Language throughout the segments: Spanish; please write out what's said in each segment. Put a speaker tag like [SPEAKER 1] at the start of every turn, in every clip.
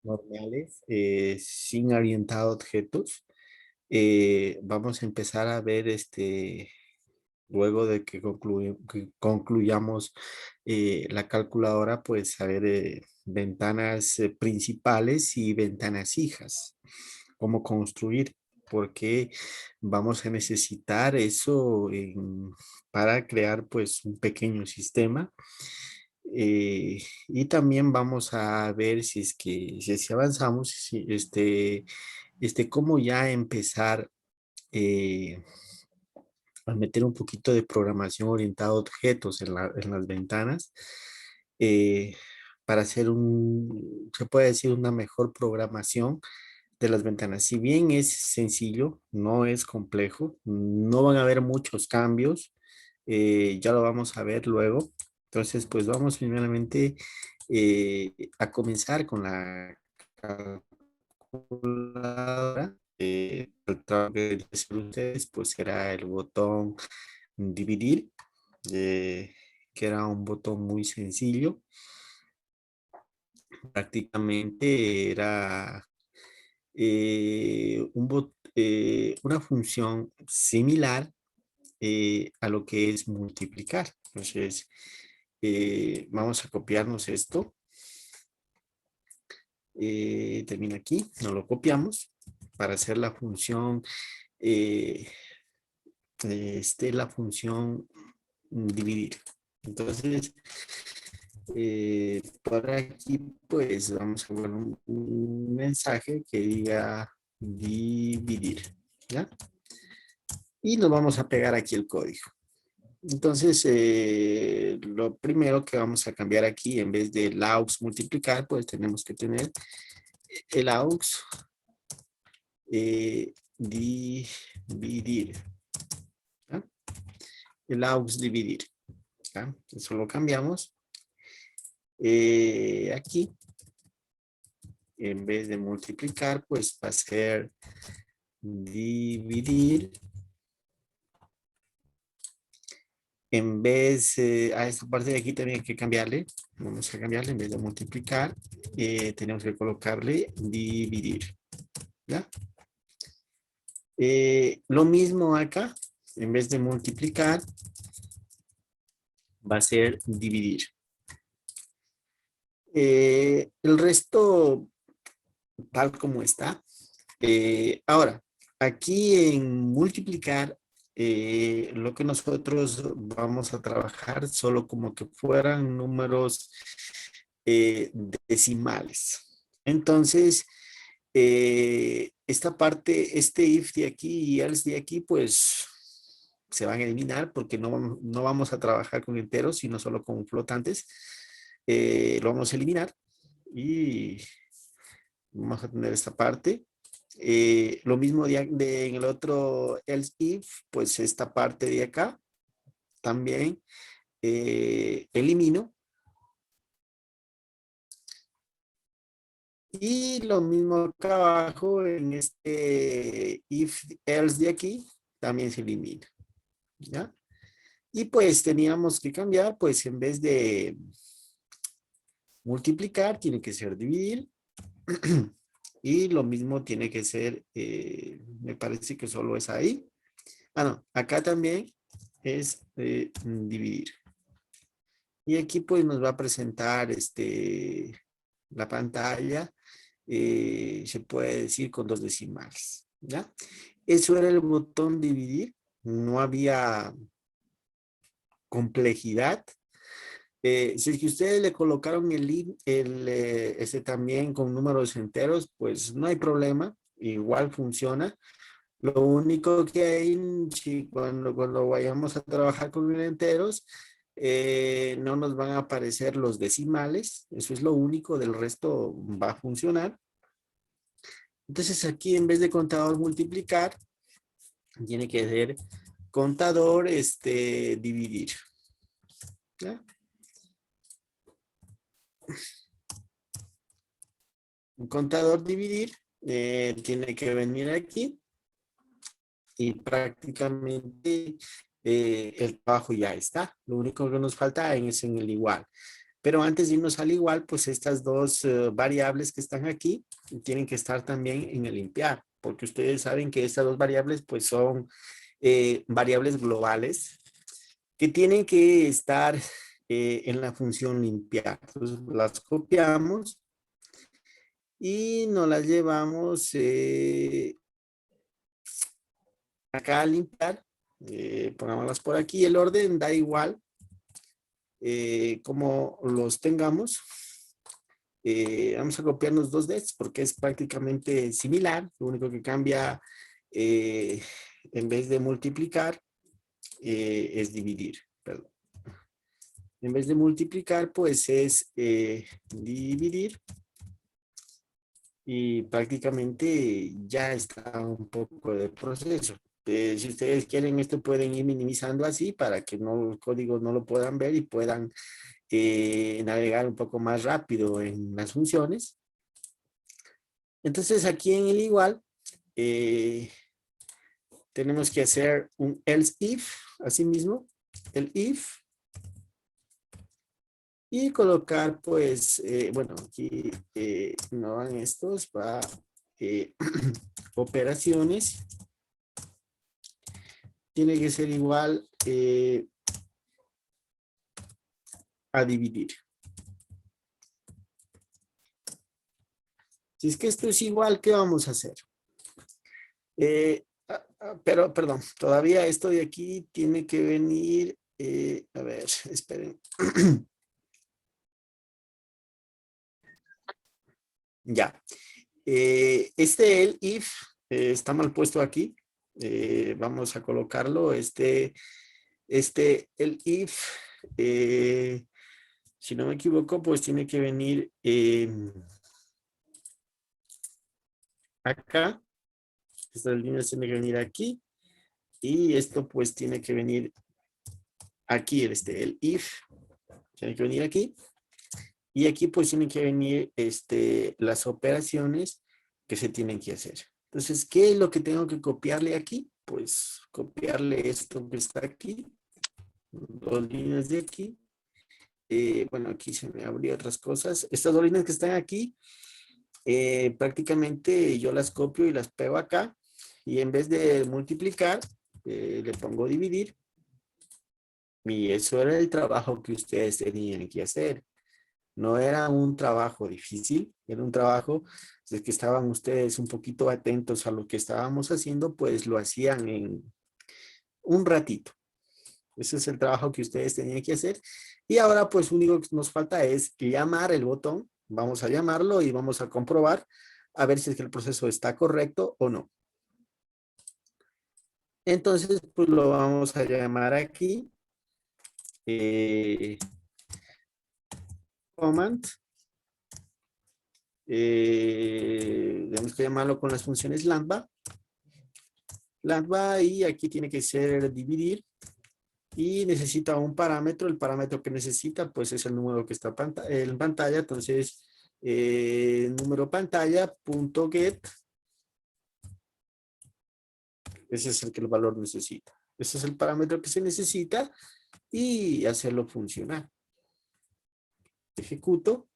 [SPEAKER 1] normales, sin orientado a objetos. Vamos a empezar a ver luego de que que concluyamos la calculadora, pues a ver ventanas principales y ventanas hijas, cómo construir, porque vamos a necesitar eso para crear pues un pequeño sistema. Y también vamos a ver si es que si avanzamos, si, cómo ya empezar eh, a meter un poquito de programación orientada a objetos en las ventanas eh, para hacer se puede decir, una mejor programación de las ventanas. Si bien es sencillo, no es complejo, no van a haber muchos cambios, ya lo vamos a ver luego. Entonces, pues vamos primeramente a comenzar con la calculadora. El trabajo que deben hacer ustedes, pues será el botón dividir, que era un botón muy sencillo. Prácticamente era una función similar a lo que es multiplicar. Entonces, vamos a copiarnos esto. Termina aquí, nos lo copiamos para hacer la función, eh, la función dividir. Entonces, por aquí, pues vamos a poner un mensaje que diga dividir, ¿ya? Y nos vamos a pegar aquí el código. Entonces, lo primero que vamos a cambiar aquí, en vez de aux multiplicar, pues tenemos que tener el aux dividir, ¿ya? El aux dividir, ¿ya? Eso lo cambiamos. Aquí, en vez de multiplicar, pues va a ser dividir. En vez, a esta parte de aquí también hay que cambiarle. Vamos a cambiarle, en vez de multiplicar, tenemos que colocarle dividir, ¿ya? Lo mismo acá, en vez de multiplicar, va a ser dividir. El resto, tal como está. Ahora, aquí en multiplicar, lo que nosotros vamos a trabajar solo como que fueran números decimales. Entonces, esta parte, este if de aquí y else de aquí, pues se van a eliminar porque no vamos a trabajar con enteros, sino solo con flotantes. Lo vamos a eliminar y vamos a tener esta parte. Lo mismo en el otro else if, pues esta parte de acá también elimino. Y lo mismo acá abajo en este if else de aquí también se elimina, ¿ya? Y pues teníamos que cambiar, pues en vez de multiplicar, tiene que ser dividir. Y lo mismo tiene que ser, me parece que solo es ahí. Ah, no, acá también es dividir. Y aquí pues nos va a presentar la pantalla, se puede decir con dos decimales, ¿ya? Eso era el botón dividir, no había complejidad. Si es que ustedes le colocaron ese también con números enteros, pues no hay problema, igual funciona. Lo único que hay, si cuando vayamos a trabajar con enteros, no nos van a aparecer los decimales, eso es lo único, del resto va a funcionar. Entonces aquí en vez de contador multiplicar, tiene que ser contador dividir, ¿ya? Un contador dividir tiene que venir aquí y prácticamente el trabajo ya está. Lo único que nos falta es en el igual. Pero antes de irnos al igual, pues estas dos variables que están aquí tienen que estar también en el limpiar, porque ustedes saben que estas dos variables pues son variables globales que tienen que estar en la función limpiar. Entonces las copiamos y nos las llevamos acá a limpiar. Pongámoslas por aquí. El orden da igual como los tengamos. Vamos a copiarnos dos de estos porque es prácticamente similar. Lo único que cambia en vez de multiplicar es dividir. Perdón. En vez de multiplicar, pues es dividir. Y prácticamente ya está un poco de proceso. Si ustedes quieren esto pueden ir minimizando así para que no, el código no lo puedan ver y puedan navegar un poco más rápido en las funciones. Entonces aquí en el igual tenemos que hacer un else if, así mismo, el if, y colocar pues, bueno, aquí no van estos, va operaciones, tiene que ser igual a dividir. Si es que esto es igual, ¿qué vamos a hacer? Pero, perdón, todavía esto de aquí tiene que venir, a ver, esperen. Ya. El if está mal puesto aquí. Vamos a colocarlo. El if, si no me equivoco, pues tiene que venir acá. Estas líneas tienen que venir aquí. Y esto pues tiene que venir aquí, el if. Tiene que venir aquí. Y aquí pues tienen que venir las operaciones que se tienen que hacer. Entonces, ¿qué es lo que tengo que copiarle aquí? Pues copiarle esto que está aquí, dos líneas de aquí. Bueno, aquí se me abrió otras cosas. Estas dos líneas que están aquí, prácticamente yo las copio y las pego acá. Y en vez de multiplicar, le pongo dividir. Y eso era el trabajo que ustedes tenían que hacer. No era un trabajo difícil, era un trabajo de que estaban ustedes un poquito atentos a lo que estábamos haciendo, pues lo hacían en un ratito. Ese es el trabajo que ustedes tenían que hacer. Y ahora pues lo único que nos falta es llamar el botón. Vamos a llamarlo y vamos a comprobar a ver si es que el proceso está correcto o no. Entonces pues lo vamos a llamar aquí. Command. Tenemos que llamarlo con las funciones lambda. Lambda y aquí tiene que ser dividir. Y necesita un parámetro. El parámetro que necesita pues es el número que está en pantalla. Entonces, número pantalla.get. Ese es el que el valor necesita. Ese es el parámetro que se necesita y hacerlo funcionar. Ejecuto.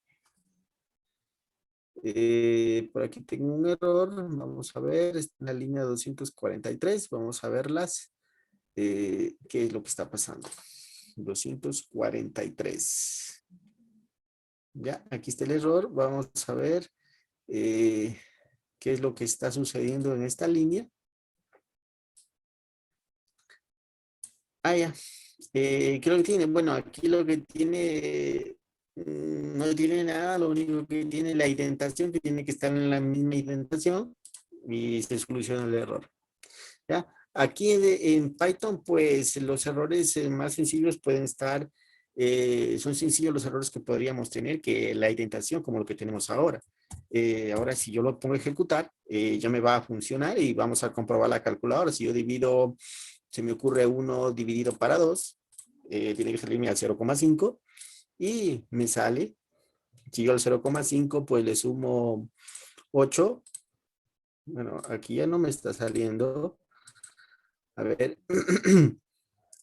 [SPEAKER 1] Por aquí tengo un error. Vamos a ver. Está en la línea 243. Vamos a verlas. ¿Qué es lo que está pasando? 243. Ya, aquí está el error. Vamos a ver qué es lo que está sucediendo en esta línea. Ya. Creo que tiene, bueno, aquí lo que tiene, no tiene nada, lo único que tiene la indentación, que tiene que estar en la misma indentación y se soluciona el error. ¿Ya? Aquí en Python, pues los errores más sencillos pueden estar, son sencillos los errores que podríamos tener que la indentación, como lo que tenemos ahora. Ahora, si yo lo pongo a ejecutar, ya me va a funcionar y vamos a comprobar la calculadora. Si yo divido, se me ocurre 1 dividido para 2, tiene que salirme al 0,5 y me sale. Si yo al 0,5, pues le sumo 8. Bueno, aquí ya no me está saliendo. A ver,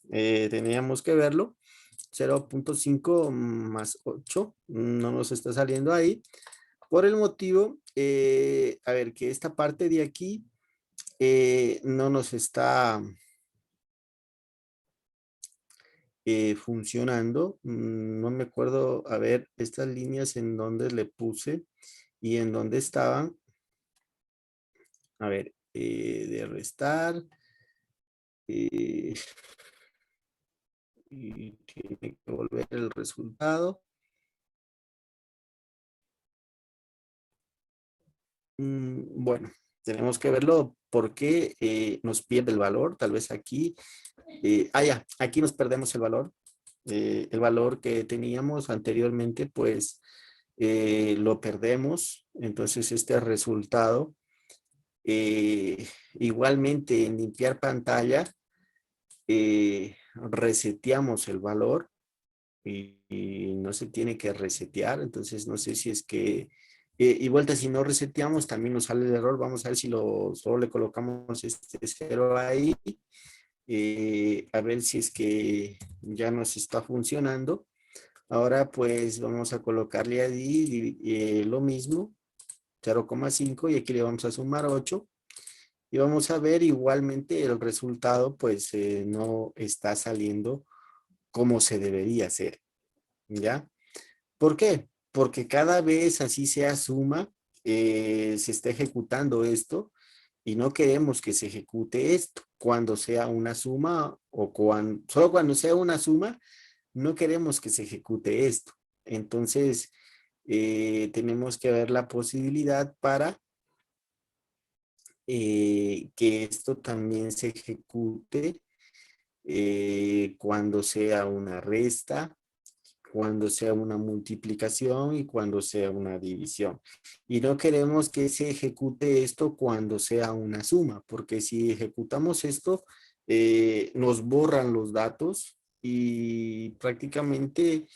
[SPEAKER 1] teníamos que verlo. 0.5 más 8, no nos está saliendo ahí. Por el motivo, a ver, que esta parte de aquí no nos está funcionando. No me acuerdo, a ver, estas líneas en donde le puse y en dónde estaban. A ver, de restar. Y tiene que volver el resultado. Bueno, tenemos que verlo porque nos pierde el valor. Tal vez aquí, ya, aquí nos perdemos el valor que teníamos anteriormente, pues lo perdemos. Entonces este resultado, igualmente en limpiar pantalla, reseteamos el valor y no se tiene que resetear. Entonces no sé si es que y vuelta, si no reseteamos también nos sale el error. Vamos a ver si solo le colocamos este cero ahí, a ver si es que ya nos está funcionando. Ahora pues vamos a colocarle ahí lo mismo, 0,5, y aquí le vamos a sumar 8 y vamos a ver igualmente el resultado, pues no está saliendo como se debería hacer, ¿ya? ¿Por qué? Porque cada vez así sea suma, se está ejecutando esto y no queremos que se ejecute esto cuando sea una suma o solo cuando sea una suma, no queremos que se ejecute esto. Entonces, tenemos que ver la posibilidad para que esto también se ejecute cuando sea una resta, cuando sea una multiplicación y cuando sea una división. Y no queremos que se ejecute esto cuando sea una suma, porque si ejecutamos esto, nos borran los datos y prácticamente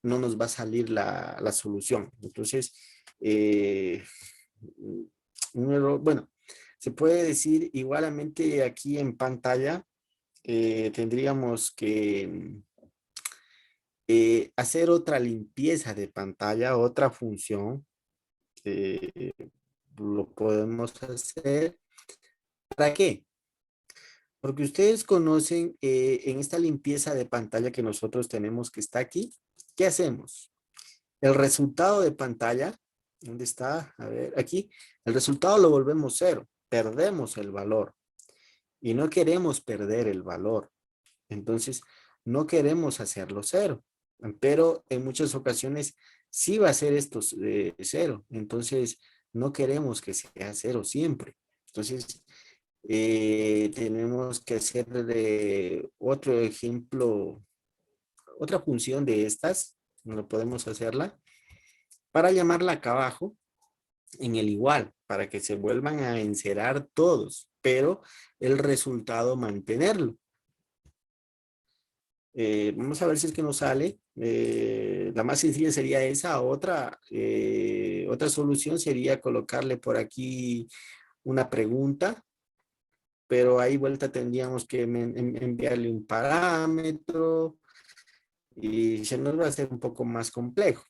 [SPEAKER 1] no nos va a salir la solución. Entonces, un error, bueno, se puede decir igualmente aquí en pantalla, tendríamos que hacer otra limpieza de pantalla, otra función. eh, lo podemos hacer. ¿Para qué? Porque ustedes conocen en esta limpieza de pantalla que nosotros tenemos que está aquí, ¿qué hacemos? El resultado de pantalla, ¿dónde está? A ver, aquí, el resultado lo volvemos cero, perdemos el valor y no queremos perder el valor. Entonces, no queremos hacerlo cero, pero en muchas ocasiones sí va a ser esto cero. Entonces, no queremos que sea cero siempre. Entonces, tenemos que hacer otro ejemplo, otra función de estas, no podemos hacerla, para llamarla acá abajo en el igual, para que se vuelvan a encerar todos, pero el resultado mantenerlo. Vamos a ver si es que nos sale. La más sencilla sería esa. Otra solución sería colocarle por aquí una pregunta, pero ahí vuelta tendríamos que enviarle un parámetro y se nos va a hacer un poco más complejo.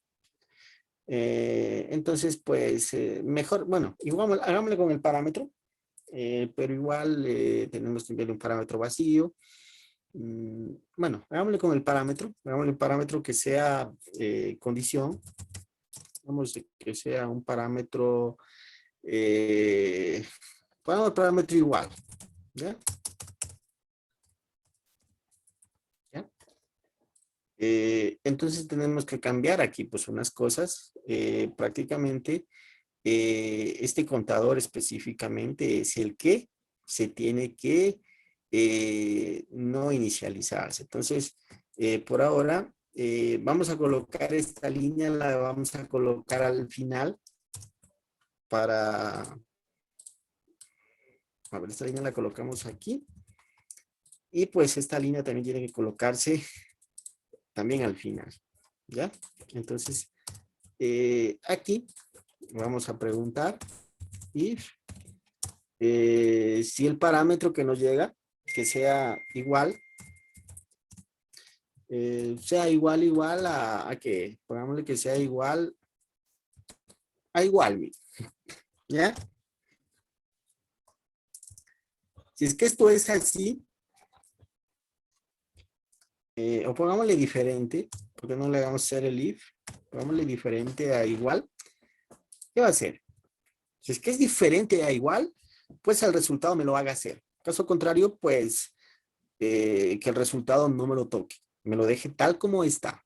[SPEAKER 1] Entonces, pues, mejor, bueno, igual hagámosle con el parámetro, pero igual tenemos que enviarle un parámetro vacío. Bueno, hagámosle con el parámetro, hagámosle un parámetro que sea condición, vamos que sea un parámetro, pongamos el parámetro igual, ¿ya? ¿Ya? Entonces tenemos que cambiar aquí pues unas cosas, prácticamente este contador específicamente es el que se tiene que no inicializarse. Entonces, por ahora, vamos a colocar esta línea, la vamos a colocar al final para, a ver, esta línea la colocamos aquí y pues esta línea también tiene que colocarse también al final, ¿ya? Entonces, aquí vamos a preguntar if si el parámetro que nos llega, que sea igual, sea igual a que, pongámosle que sea igual a igual, ¿ya? Si es que esto es así, o pongámosle diferente, porque no le hagamos ser el if, pongámosle diferente a igual, ¿qué va a hacer? Si es que es diferente a igual, pues el resultado me lo haga hacer. Caso contrario, pues que el resultado no me lo toque, me lo deje tal como está.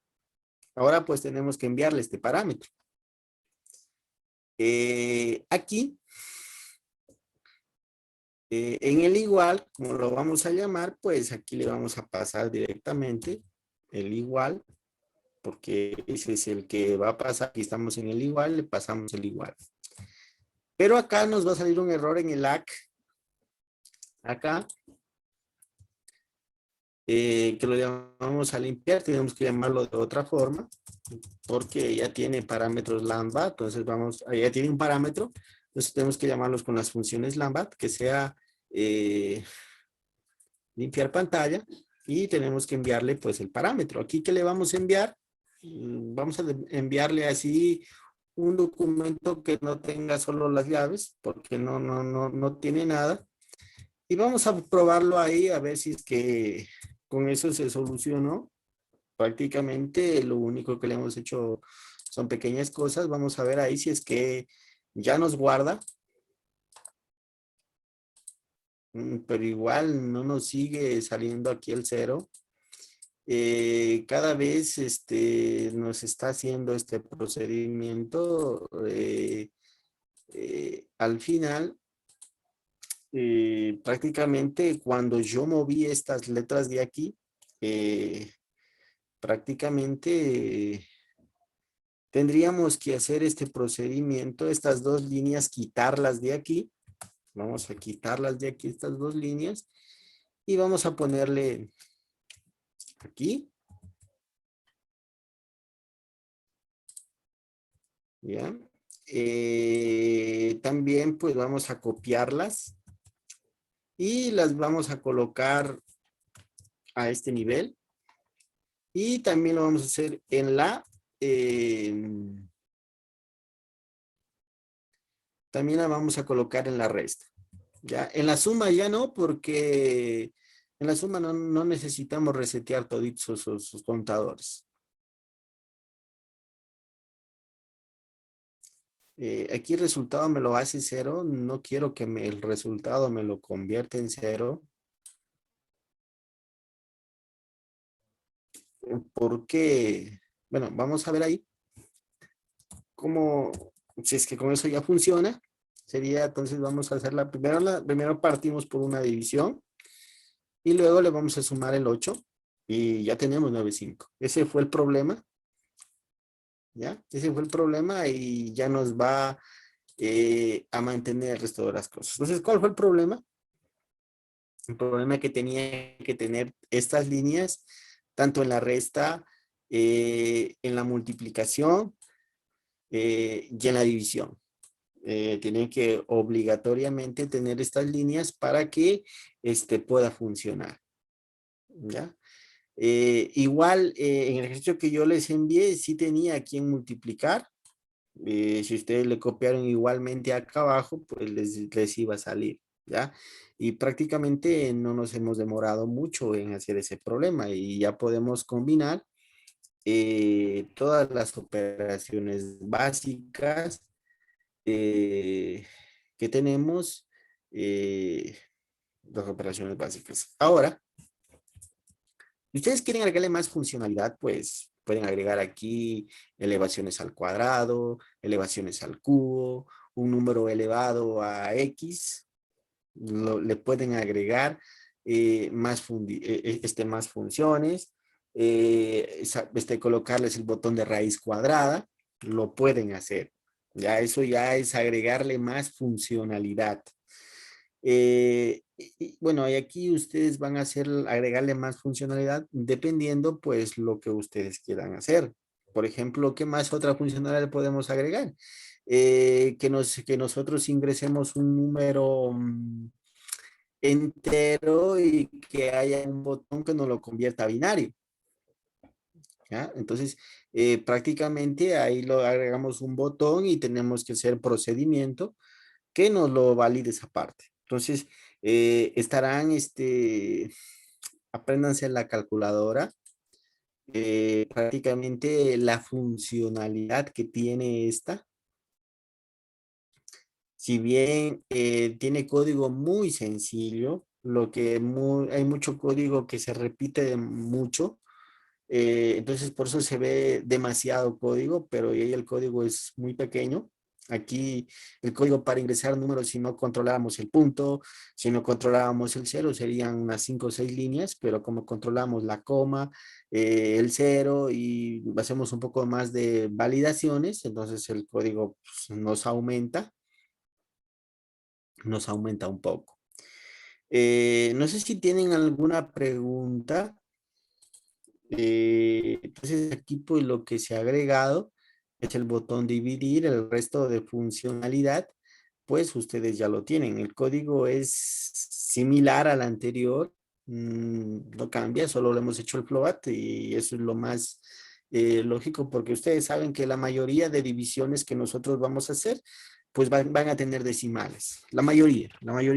[SPEAKER 1] Ahora pues tenemos que enviarle este parámetro. Aquí, en el igual, como lo vamos a llamar, pues aquí le vamos a pasar directamente el igual, porque ese es el que va a pasar. Aquí estamos en el igual, le pasamos el igual. Pero acá nos va a salir un error en el ACK. Acá, que lo llamamos a limpiar, tenemos que llamarlo de otra forma, porque ya tiene parámetros lambda, entonces ya tiene un parámetro, entonces tenemos que llamarlos con las funciones lambda, que sea limpiar pantalla, y tenemos que enviarle pues el parámetro. Aquí, ¿qué le vamos a enviar? Vamos a enviarle así un documento que no tenga solo las llaves, porque no tiene nada. Y vamos a probarlo ahí a ver si es que con eso se solucionó. Prácticamente lo único que le hemos hecho son pequeñas cosas. Vamos a ver ahí si es que ya nos guarda. Pero igual no nos sigue saliendo aquí el 0. Cada vez nos está haciendo este procedimiento. Al final, prácticamente cuando yo moví estas letras de aquí, prácticamente tendríamos que hacer este procedimiento, estas dos líneas, quitarlas de aquí. Vamos a quitarlas de aquí, estas dos líneas, y vamos a ponerle aquí. ¿Ya? También pues vamos a copiarlas y las vamos a colocar a este nivel. Y también lo vamos a hacer en también la vamos a colocar en la resta. ¿Ya? En la suma ya no, porque en la suma no necesitamos resetear toditos sus contadores. Aquí el resultado me lo hace 0. No quiero que el resultado me lo convierta en 0. Porque, bueno, vamos a ver ahí cómo, si es que con eso ya funciona. Sería, entonces vamos a hacer primero partimos por una división y luego le vamos a sumar el 8 y ya tenemos 9,5. Ese fue el problema, ¿ya? Ese fue el problema y ya nos va a mantener el resto de las cosas. Entonces, ¿cuál fue el problema? El problema que tenía que tener estas líneas, tanto en la resta, en la multiplicación y en la división. Tienen que obligatoriamente tener estas líneas para que pueda funcionar. ¿Ya? Igual, en el ejercicio que yo les envié, sí tenía a quien multiplicar. Si ustedes le copiaron igualmente acá abajo, pues les iba a salir, ¿ya? Y prácticamente no nos hemos demorado mucho en hacer ese problema y ya podemos combinar todas las operaciones básicas que tenemos, las operaciones básicas. Ahora, si ustedes quieren agregarle más funcionalidad, pues pueden agregar aquí elevaciones al cuadrado, elevaciones al cubo, un número elevado a X. Le pueden agregar más funciones, colocarles el botón de raíz cuadrada, lo pueden hacer. Ya eso ya es agregarle más funcionalidad. Bueno, y aquí ustedes van a agregarle más funcionalidad dependiendo pues lo que ustedes quieran hacer. Por ejemplo, ¿qué más otra funcionalidad podemos agregar? Que nosotros ingresemos un número entero y que haya un botón que nos lo convierta a binario. ¿ya? Entonces, prácticamente ahí lo agregamos un botón y tenemos que hacer procedimiento que nos lo valide esa parte. Entonces, estarán, apréndanse la calculadora. Prácticamente la funcionalidad que tiene esta, si bien tiene código muy sencillo, hay mucho código que se repite mucho, entonces por eso se ve demasiado código, pero ahí el código es muy pequeño. Aquí el código para ingresar números, si no controláramos el punto, si no controlábamos el cero, serían unas 5 o 6 líneas, pero como controlamos la coma, el cero y hacemos un poco más de validaciones, entonces el código pues, nos aumenta un poco. No sé si tienen alguna pregunta. Entonces aquí pues lo que se ha agregado es el botón dividir, el resto de funcionalidad, pues ustedes ya lo tienen. El código es similar al anterior, no cambia, solo le hemos hecho el float y eso es lo más lógico porque ustedes saben que la mayoría de divisiones que nosotros vamos a hacer, pues van a tener decimales. La mayoría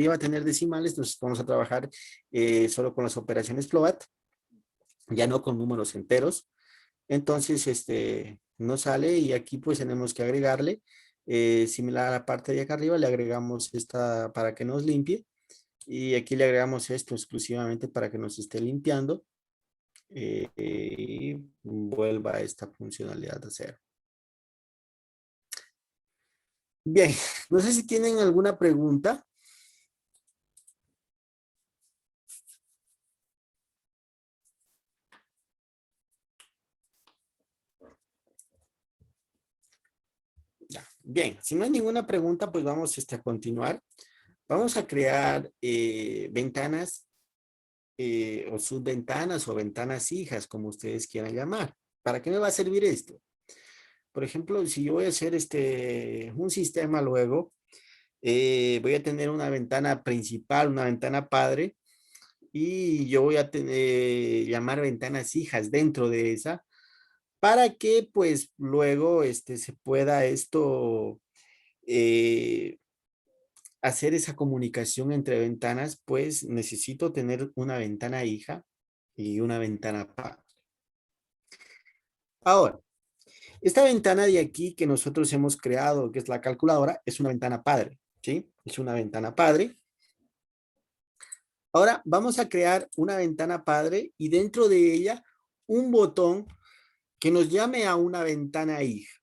[SPEAKER 1] va a tener decimales, entonces vamos a trabajar solo con las operaciones float, ya no con números enteros. Entonces, no sale y aquí pues tenemos que agregarle, similar a la parte de acá arriba, le agregamos esta para que nos limpie y aquí le agregamos esto exclusivamente para que nos esté limpiando y vuelva esta funcionalidad a cero. Bien, no sé si tienen alguna pregunta. Ya. Bien, si no hay ninguna pregunta, pues vamos a continuar. Vamos a crear ventanas o subventanas o ventanas hijas, como ustedes quieran llamar. ¿Para qué me va a servir esto? Por ejemplo, si yo voy a hacer un sistema luego, voy a tener una ventana principal, una ventana padre, y yo voy a tener, llamar ventanas hijas dentro de esa, para que pues luego se pueda esto eh, hacer esa comunicación entre ventanas, pues necesito tener una ventana hija y una ventana padre. Ahora, esta ventana de aquí que nosotros hemos creado, que es la calculadora, es una ventana padre, ¿sí? Es una ventana padre. Ahora vamos a crear una ventana padre y dentro de ella un botón que nos llame a una ventana hija.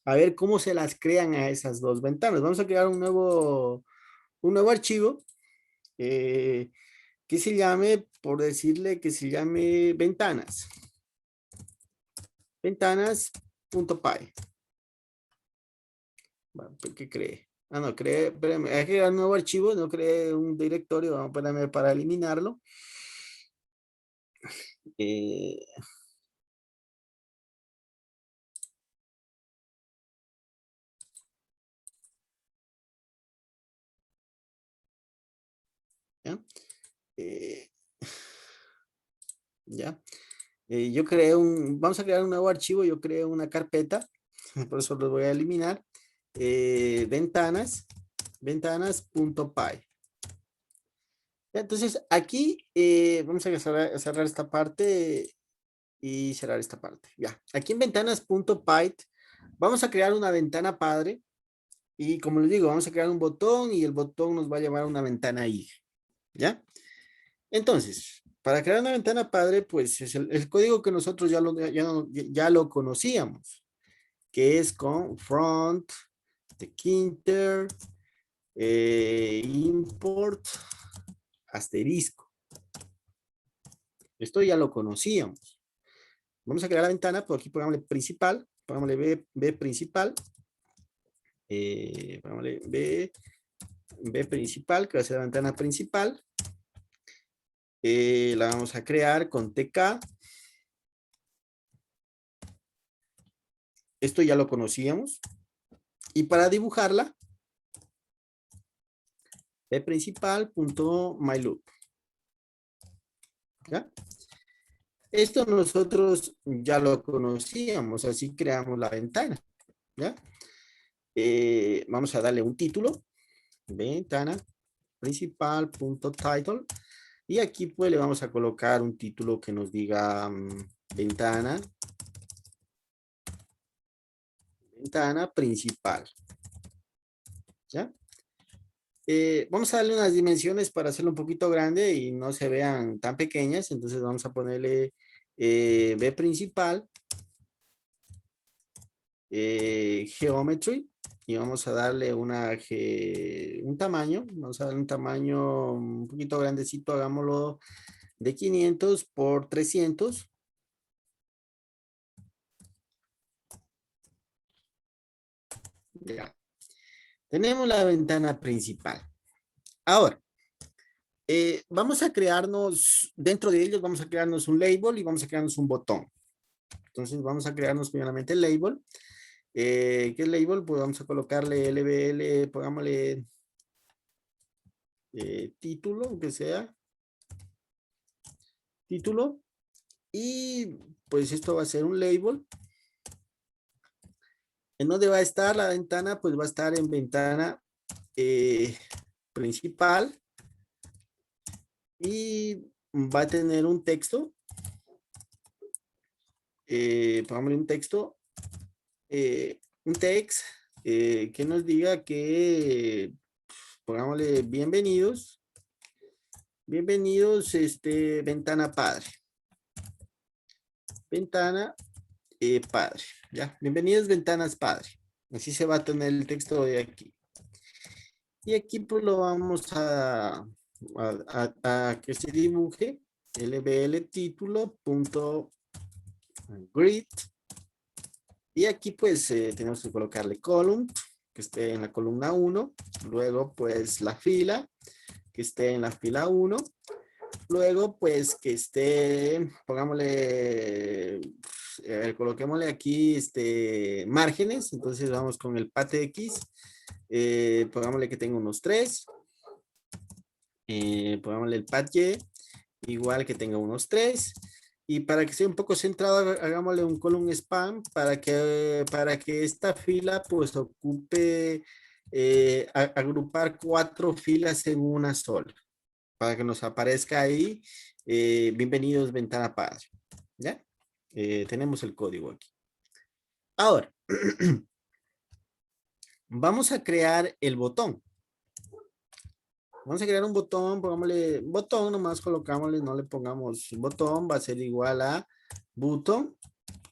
[SPEAKER 1] A ver cómo se las crean a esas dos ventanas. Vamos a crear un nuevo archivo que se llame, por decirle que se llame ventanas. Ventanas.py. Bueno, ¿qué cree? Ah, no, cree, espérame, hay que crear un nuevo archivo, no cree un directorio, vamos, espérame, para eliminarlo. Eh, ¿Ya? Eh, ¿Ya? Yo creé vamos a crear un nuevo archivo, yo creé una carpeta, por eso lo voy a eliminar. Ventanas.py. Entonces, aquí vamos a cerrar esta parte y cerrar esta parte. Ya, aquí en ventanas.py vamos a crear una ventana padre y como les digo, vamos a crear un botón y el botón nos va a llevar a una ventana hija. ¿Ya? Entonces, para crear una ventana padre, pues es el código que nosotros ya lo conocíamos, que es con front, de Kinter, import, asterisco. Esto ya lo conocíamos. Vamos a crear la ventana, por aquí pongámosle principal, pongámosle B principal, pongámosle B principal, que va a ser la ventana principal. La vamos a crear con TK. Esto ya lo conocíamos. Y para dibujarla, principal.myloop. ¿Ya? Esto nosotros ya lo conocíamos, así creamos la ventana, ¿ya? Vamos a darle un título, ventana principal.title, y aquí pues le vamos a colocar un título que nos diga ventana, ventana principal, ¿ya? Vamos a darle unas dimensiones para hacerlo un poquito grande y no se vean tan pequeñas, entonces vamos a ponerle B principal, geometry, y vamos a darle un tamaño, vamos a darle un tamaño un poquito grandecito, hagámoslo de 500 por 300. Ya. Tenemos la ventana principal. Ahora, vamos a crearnos, dentro de ellos vamos a crearnos un label y vamos a crearnos un botón. Entonces vamos a crearnos primeramente el label. ¿Qué es label? Pues vamos a colocarle LBL, pongámosle título, aunque sea título. Y pues esto va a ser un label. ¿En dónde va a estar la ventana? Pues va a estar en ventana principal y va a tener un texto. Pongámosle un text que nos diga que, pongámosle bienvenidos, bienvenidos, ventana padre, ventana padre, ya, bienvenidos ventanas padre, así se va a tener el texto de aquí. Y aquí pues lo vamos a que se dibuje lbl título punto grid. Y aquí pues tenemos que colocarle column, que esté en la columna 1. Luego pues la fila, que esté en la fila 1. Luego pues que esté, pongámosle, coloquémosle aquí márgenes. Entonces vamos con el patx. Pongámosle que tenga unos 3. Pongámosle el pat-y, igual que tenga unos 3. Y para que sea un poco centrado, hagámosle un column span para que esta fila pues ocupe, agrupar 4 filas en una sola. Para que nos aparezca ahí, bienvenidos ventana padre. ¿Ya? Tenemos el código aquí. Ahora, vamos a crear el botón. Vamos a crear un botón, pongámosle botón, nomás colocámosle, no le pongamos botón, va a ser igual a button.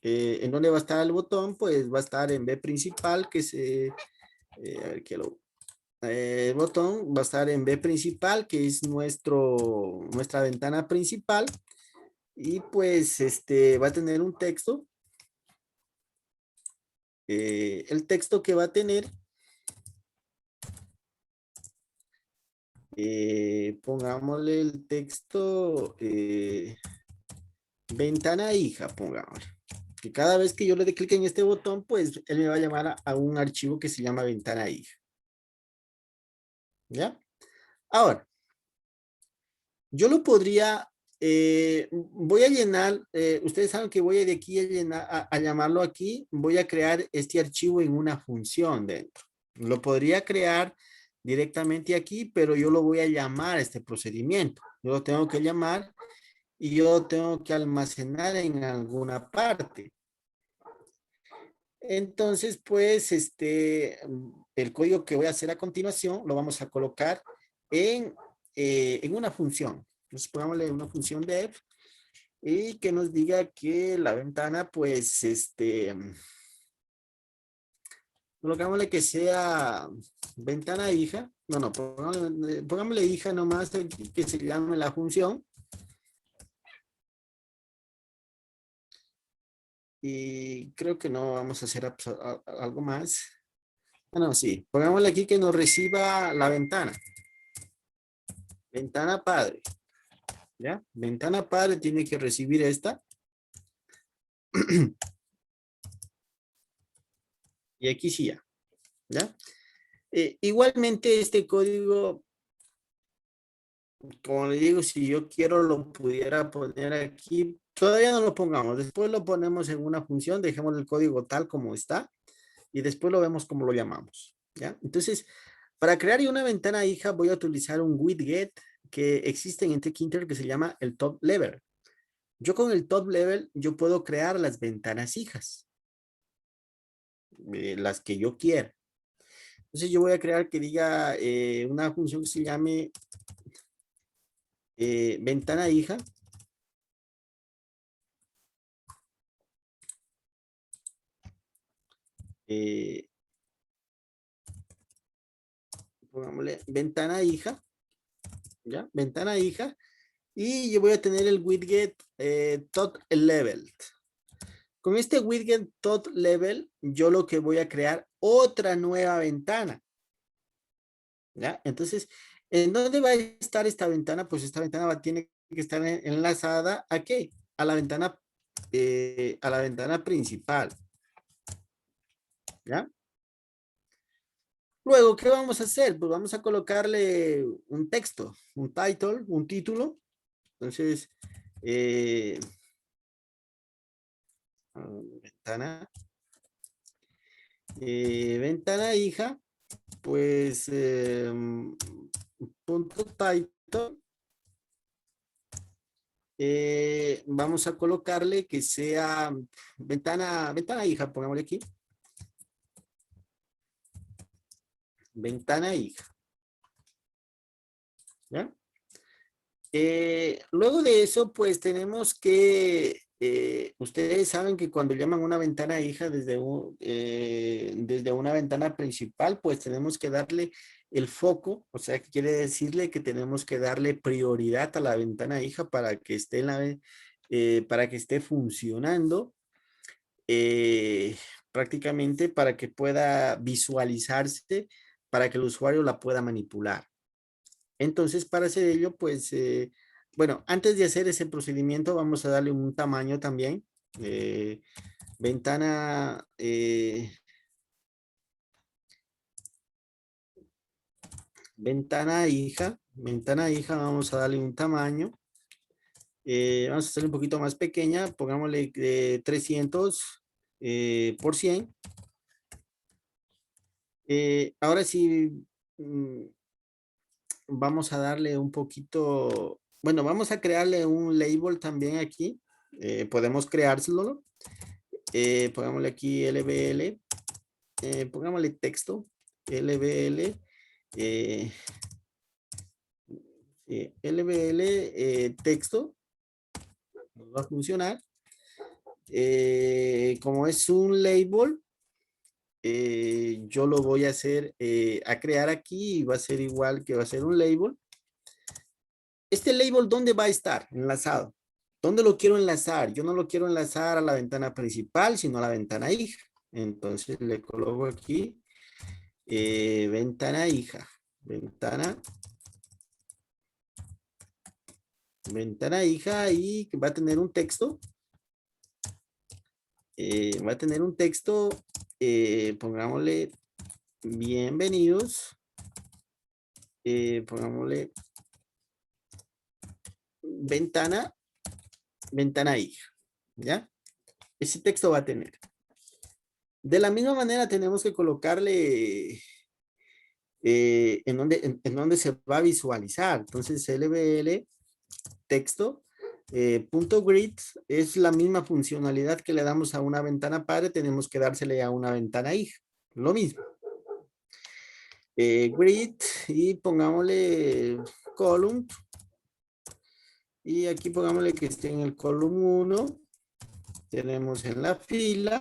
[SPEAKER 1] ¿En dónde va a estar el botón? Pues va a estar en B principal, que se, a ver qué lo, el botón va a estar en B principal, que es nuestra ventana principal. Y pues va a tener un texto. El texto que va a tener, pongámosle el texto, ventana hija, pongámosle. Que cada vez que yo le dé clic en este botón, pues él me va a llamar a un archivo que se llama ventana hija. ¿Ya? Ahora, yo lo podría, voy a llenar, ustedes saben que voy de aquí a, llenar, a llamarlo aquí, voy a crear este archivo en una función dentro. Lo podría crear directamente aquí, pero yo lo voy a llamar a este procedimiento. Yo lo tengo que llamar y yo lo tengo que almacenar en alguna parte. Entonces, pues, el código que voy a hacer a continuación lo vamos a colocar en una función. Entonces, pongámosle una función dev y que nos diga que la ventana, pues, colocámosle que sea ventana hija. No, pongámosle hija nomás que se llame la función. Y creo que no vamos a hacer algo más. Ah, no, sí. Pongámosle aquí que nos reciba la ventana. Ventana padre. ¿Ya? Ventana padre tiene que recibir esta. Y aquí sí ya. ¿Ya? Igualmente este código Como le digo, si yo quiero lo pudiera poner aquí. Todavía no lo pongamos. Después lo ponemos en una función. Dejemos el código tal como está. Y después lo vemos como lo llamamos. ¿Ya? Entonces, para crear una ventana hija voy a utilizar un widget que existe en Tkinter que se llama el top level. Yo con el top level, yo puedo crear las ventanas hijas. Las que yo quiera. Entonces yo voy a crear que diga una función que se llame ventana hija. Eh, Pongámosle ventana hija, ¿ya? Ventana hija. Y yo voy a tener el widget tot level. Con este widget tot level, yo lo que voy a crear otra nueva ventana, ¿ya? Entonces, ¿en dónde va a estar esta ventana? Pues esta ventana tiene que estar enlazada ¿a qué? A la ventana principal, ¿ya? Luego, ¿qué vamos a hacer? Pues vamos a colocarle un texto, un title, un título. Entonces, eh, ventana, ventana hija, pues punto title. Vamos a colocarle que sea ventana hija, pongámosle aquí. Ventana hija. ¿Ya? Luego de eso, pues tenemos que, ustedes saben que cuando llaman una ventana hija desde una ventana principal, pues tenemos que darle el foco, o sea, que quiere decirle que tenemos que darle prioridad a la ventana hija para que esté, para que esté funcionando, prácticamente para que pueda visualizarse, para que el usuario la pueda manipular. Entonces, para hacer ello, pues, bueno, antes de hacer ese procedimiento, vamos a darle un tamaño también. Eh, ventana, ventana hija, vamos a darle un tamaño. Vamos a hacerle un poquito más pequeña, pongámosle 300 por 100. Ahora sí, mm, vamos a darle un poquito, bueno, vamos a crearle un label también aquí. Podemos creárselo. Pongámosle aquí LBL, pongámosle texto, LBL, eh, LBL texto, nos va a funcionar. Como es un label, yo lo voy a hacer, a crear aquí y va a ser igual que va a ser un label. Este label, ¿dónde va a estar enlazado? ¿Dónde lo quiero enlazar? Yo no lo quiero enlazar a la ventana principal, sino a la ventana hija. Entonces le coloco aquí ventana hija, ventana hija y va a tener un texto. Va a tener un texto, pongámosle bienvenidos, pongámosle ventana, ventana hija, ¿ya? Ese texto va a tener. De la misma manera tenemos que colocarle en donde se va a visualizar. Entonces, LBL texto, punto grid es la misma funcionalidad que le damos a una ventana padre, tenemos que dársele a una ventana hija. Lo mismo. Grid y pongámosle column. Y aquí pongámosle que esté en el column 1. Tenemos en la fila,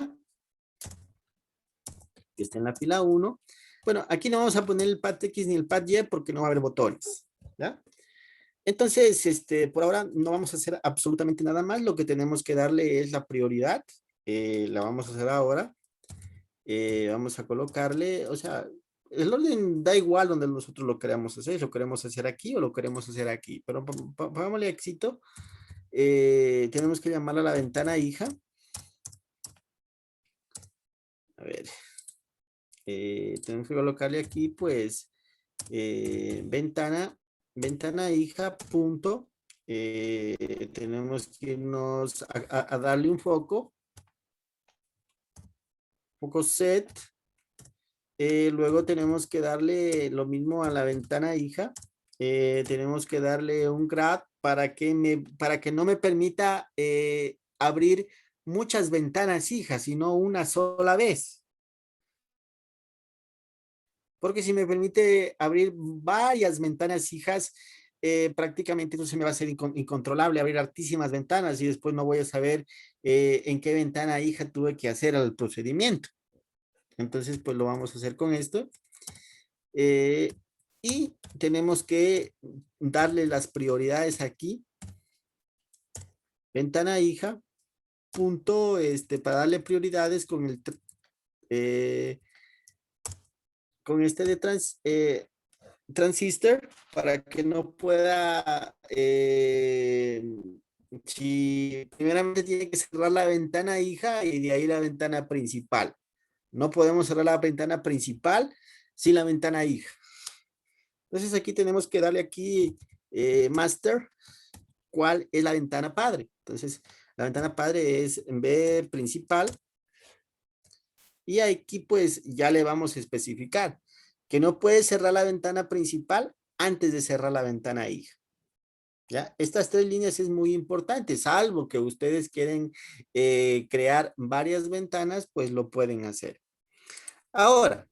[SPEAKER 1] que esté en la fila 1. Bueno, aquí no vamos a poner el pad X ni el pad Y porque no va a haber botones. ¿Ya? Entonces, por ahora no vamos a hacer absolutamente nada más. Lo que tenemos que darle es la prioridad. La vamos a hacer ahora. Vamos a colocarle, o sea, el orden da igual donde nosotros lo queremos hacer. Lo queremos hacer aquí o lo queremos hacer aquí. Pero pongámosle éxito. Tenemos que llamarla la ventana hija. A ver. Tenemos que colocarle aquí, pues, ventana. ventana hija punto, tenemos que irnos a darle un foco set. Luego tenemos que darle lo mismo a la ventana hija. Tenemos que darle un grab para que no me permita abrir muchas ventanas hijas, sino una sola vez. Porque si me permite abrir varias ventanas hijas, prácticamente eso se me va a hacer incontrolable, abrir altísimas ventanas y después no voy a saber en qué ventana hija tuve que hacer el procedimiento. Entonces, pues lo vamos a hacer con esto. Y tenemos que darle las prioridades aquí. Ventana hija, punto, para darle prioridades con este de transistor para que no pueda, si primeramente tiene que cerrar la ventana hija y de ahí la ventana principal. No podemos cerrar la ventana principal sin la ventana hija. Entonces aquí tenemos que darle aquí master, cuál es la ventana padre. Entonces la ventana padre es en B principal y aquí pues ya le vamos a especificar que no puede cerrar la ventana principal antes de cerrar la ventana hija. ¿Ya? Estas tres líneas es muy importante, salvo que ustedes quieren crear varias ventanas, pues lo pueden hacer. Ahora,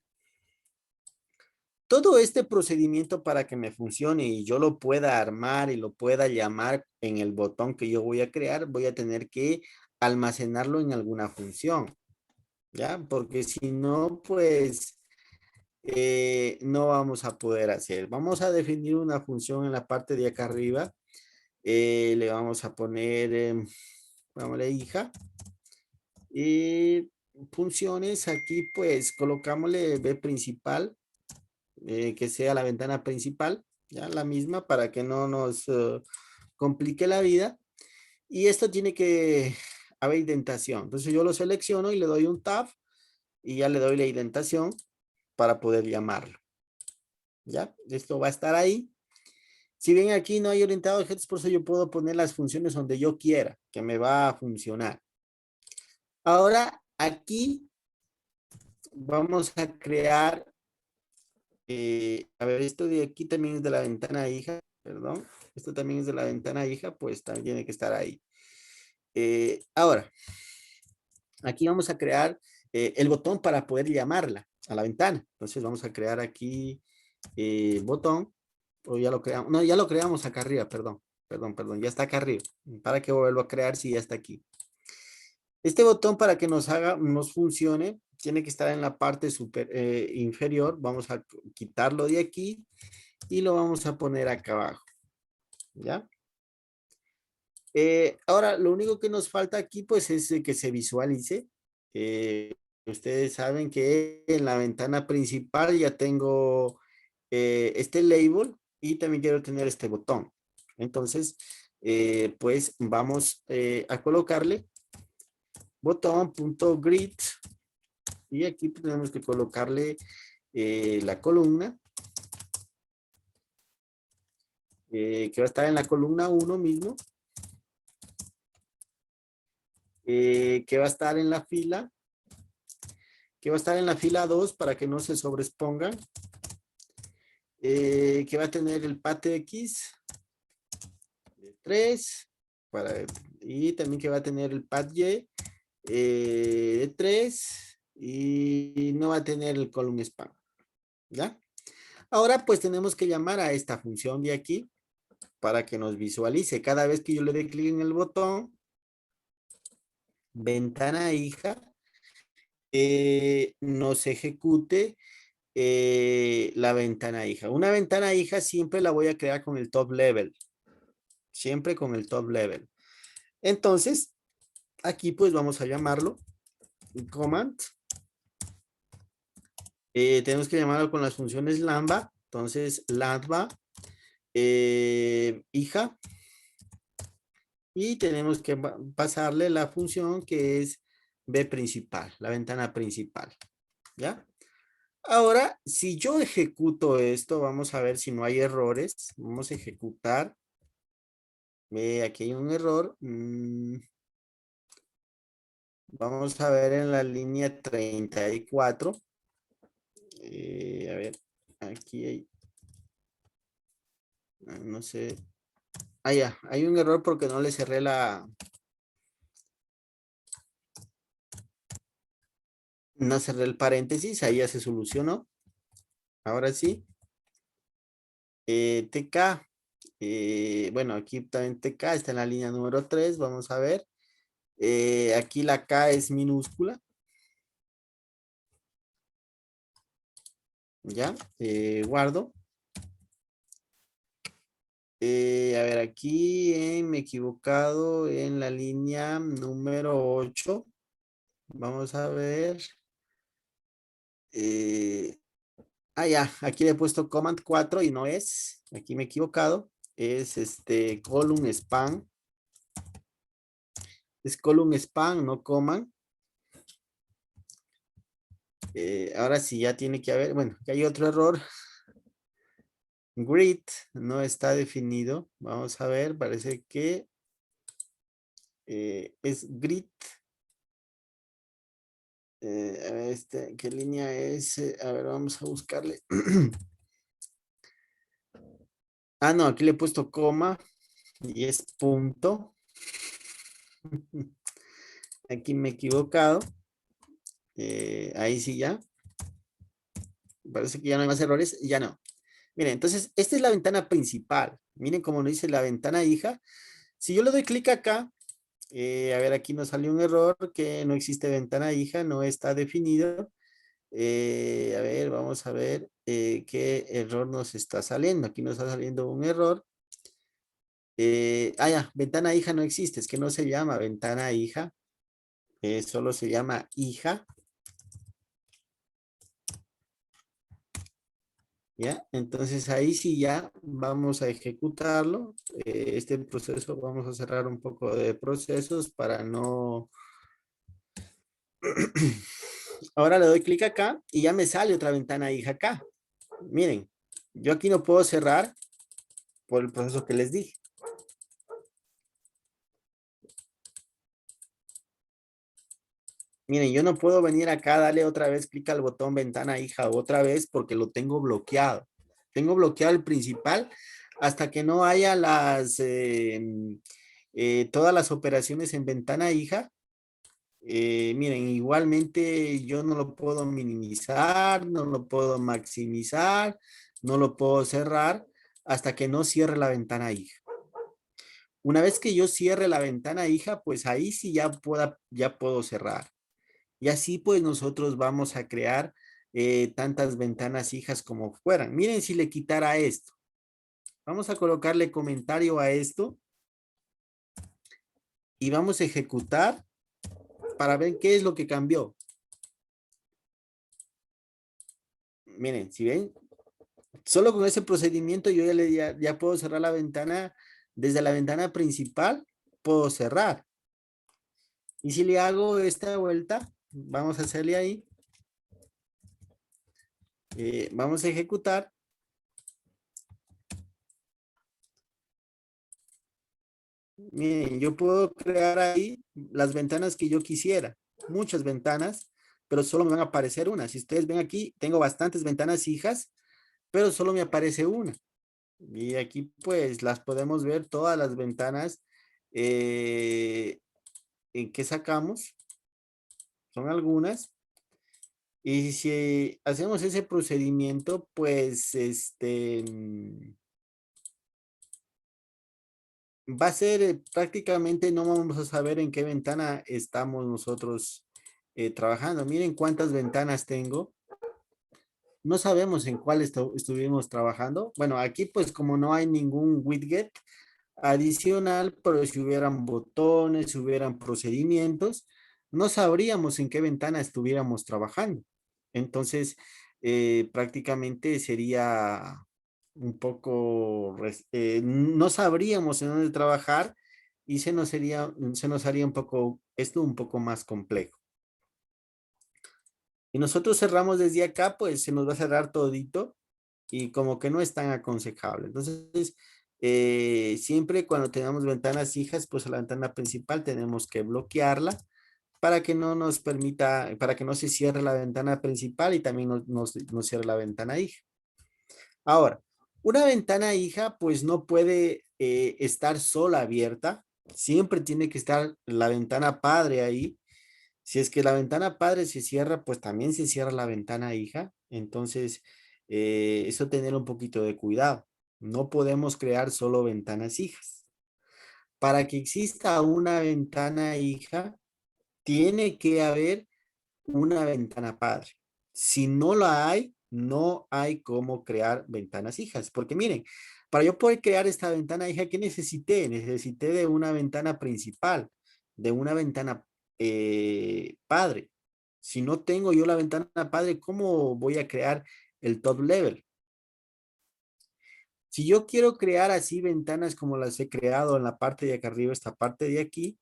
[SPEAKER 1] todo este procedimiento para que me funcione y yo lo pueda armar y lo pueda llamar en el botón que yo voy a crear, voy a tener que almacenarlo en alguna función, ¿ya? Porque si no, pues no vamos a poder hacer. Vamos a definir una función en la parte de acá arriba. Le vamos a poner, vamos a hija. Y funciones, aquí pues colocámosle B principal. Que sea la ventana principal, ya la misma para que no nos complique la vida. Y esto tiene que haber indentación. Entonces yo lo selecciono y le doy un tab y ya le doy la indentación para poder llamarlo. Ya, esto va a estar ahí. Si bien aquí no hay orientado a objetos, por eso yo puedo poner las funciones donde yo quiera, que me va a funcionar. Ahora aquí vamos a crear a ver, esto de aquí también es de la ventana hija, perdón. Esto también es de la ventana hija, pues también tiene que estar ahí. Ahora, aquí vamos a crear el botón para poder llamarla a la ventana. Entonces vamos a crear aquí botón, o ya lo creamos, no, ya lo creamos acá arriba, perdón, ya está acá arriba. ¿Para qué volverlo a crear si ya está aquí? Este botón para que nos funcione, tiene que estar en la parte inferior. Vamos a quitarlo de aquí y lo vamos a poner acá abajo, ¿ya? Ahora, lo único que nos falta aquí, pues, es que se visualice. Ustedes saben que en la ventana principal ya tengo este label y también quiero tener este botón. Entonces, pues, vamos a colocarle botón.grid y aquí tenemos que colocarle la columna que va a estar en la columna 1 mismo. Que va a estar en la fila, que va a estar en la fila 2 para que no se sobreexpongan, que va a tener el PATX de 3, y también que va a tener el PATY de 3 y no va a tener el column span, ¿ya? Ahora pues tenemos que llamar a esta función de aquí para que nos visualice. Cada vez que yo le dé clic en el botón, ventana hija, nos ejecute la ventana hija. Una ventana hija siempre la voy a crear con el top level. Siempre con el top level. Entonces, aquí pues vamos a llamarlo command. Tenemos que llamarlo con las funciones lambda. Entonces, lambda hija. Y tenemos que pasarle la función que es B principal, la ventana principal. ¿Ya? Ahora, si yo ejecuto esto, vamos a ver si no hay errores. Vamos a ejecutar. Aquí hay un error. Vamos a ver en la línea 34. A ver, aquí hay, no sé. Ah, ya, hay un error porque no le cerré no cerré el paréntesis, ahí ya se solucionó. Ahora sí. TK, bueno, aquí también TK está en la línea número 3, vamos a ver. Aquí la K es minúscula, ¿ya? Guardo. A ver, aquí me he equivocado en la línea número 8. Vamos a ver. Eh, ya, aquí le he puesto command 4 y no es. Aquí me he equivocado. Es column span. Es column span, no command. Ahora sí ya tiene que haber, bueno, que hay otro error. Grid no está definido. Vamos a ver, parece que es grid. A ver, ¿qué línea es? A ver, vamos a buscarle. No, aquí le he puesto coma y es punto. Aquí me he equivocado. Ahí sí ya. Parece que ya no hay más errores. Ya no. Miren, entonces, esta es la ventana principal. Miren cómo nos dice la ventana hija. Si yo le doy clic acá, a ver, aquí nos salió un error que no existe ventana hija, no está definido. A ver, vamos a ver qué error nos está saliendo. Aquí nos está saliendo un error. Ya, ventana hija no existe, es que no se llama ventana hija, solo se llama hija. ¿Ya? Entonces ahí sí ya vamos a ejecutarlo. Este proceso vamos a cerrar un poco de procesos para no... Ahora le doy clic acá y ya me sale otra ventana hija acá. Miren, yo aquí no puedo cerrar por el proceso que les dije. Miren, yo no puedo venir acá, darle otra vez clic al botón ventana hija otra vez porque lo tengo bloqueado. Tengo bloqueado el principal hasta que no haya todas las operaciones en ventana hija. Miren, igualmente yo no lo puedo minimizar, no lo puedo maximizar, no lo puedo cerrar hasta que no cierre la ventana hija. Una vez que yo cierre la ventana hija, pues ahí sí ya puedo cerrar. Y así pues nosotros vamos a crear tantas ventanas hijas como fueran. Miren si le quitara esto. Vamos a colocarle comentario a esto y vamos a ejecutar para ver qué es lo que cambió. Miren, si ven, solo con ese procedimiento yo ya puedo cerrar la ventana. Desde la ventana principal puedo cerrar. Y si le hago esta vuelta, vamos a hacerle ahí. Vamos a ejecutar. Miren, yo puedo crear ahí las ventanas que yo quisiera, muchas ventanas, pero solo me van a aparecer una. Si ustedes ven aquí, tengo bastantes ventanas hijas, pero solo me aparece una. Y aquí pues las podemos ver todas las ventanas en que sacamos, son algunas. Y si hacemos ese procedimiento, pues va a ser prácticamente no vamos a saber en qué ventana estamos nosotros trabajando. Miren cuántas ventanas tengo. No sabemos en cuál estuvimos trabajando. Bueno, aquí pues como no hay ningún widget adicional, pero si hubieran botones, si hubieran procedimientos, no sabríamos en qué ventana estuviéramos trabajando. Entonces, prácticamente sería un poco, no sabríamos en dónde trabajar y se nos haría un poco, esto un poco más complejo. y nosotros cerramos desde acá, pues se nos va a cerrar todito y como que no es tan aconsejable. Entonces, siempre cuando tengamos ventanas hijas, pues a la ventana principal tenemos que bloquearla para que no nos permita, para que no se cierre la ventana principal y también nos cierre la ventana hija. Ahora, una ventana hija pues no puede estar sola abierta, siempre tiene que estar la ventana padre ahí. Si es que la ventana padre se cierra, pues también se cierra la ventana hija. Entonces, eso tener un poquito de cuidado. No podemos crear solo ventanas hijas. Para que exista una ventana hija, tiene que haber una ventana padre. Si no la hay, no hay cómo crear ventanas hijas. Porque miren, para yo poder crear esta ventana hija, ¿qué necesité? Necesité de una ventana principal, de una ventana padre. Si no tengo yo la ventana padre, ¿cómo voy a crear el top level? Si yo quiero crear así ventanas como las he creado en la parte de acá arriba, esta parte de aquí,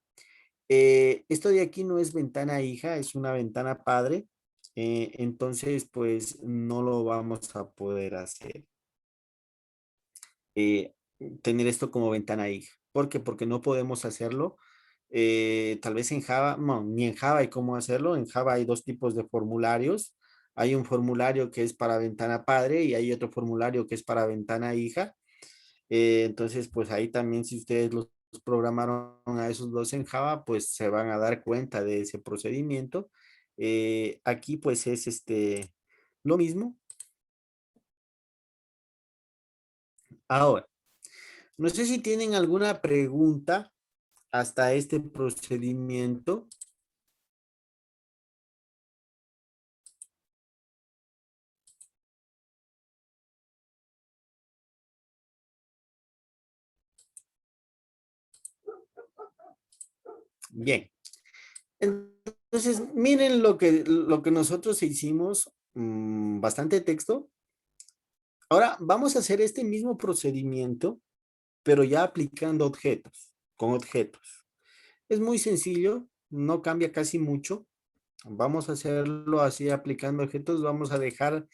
[SPEAKER 1] esto de aquí no es ventana hija, es una ventana padre. Entonces, pues no lo vamos a poder hacer. eh, Tener esto como ventana hija. ¿Por qué? Porque no podemos hacerlo. Tal vez en Java, no, ni en Java hay cómo hacerlo. En Java hay dos tipos de formularios. Hay un formulario que es para ventana padre y hay otro formulario que es para ventana hija. Entonces, pues ahí también si ustedes los programaron a esos dos en Java, pues se van a dar cuenta de ese procedimiento. Aquí pues es lo mismo. Ahora, no sé si tienen alguna pregunta hasta este procedimiento. Bien. Entonces, miren lo que nosotros hicimos, bastante texto. Ahora vamos a hacer este mismo procedimiento, pero ya aplicando objetos, con objetos. Es muy sencillo, no cambia casi mucho. Vamos a hacerlo así aplicando objetos. Vamos a dejar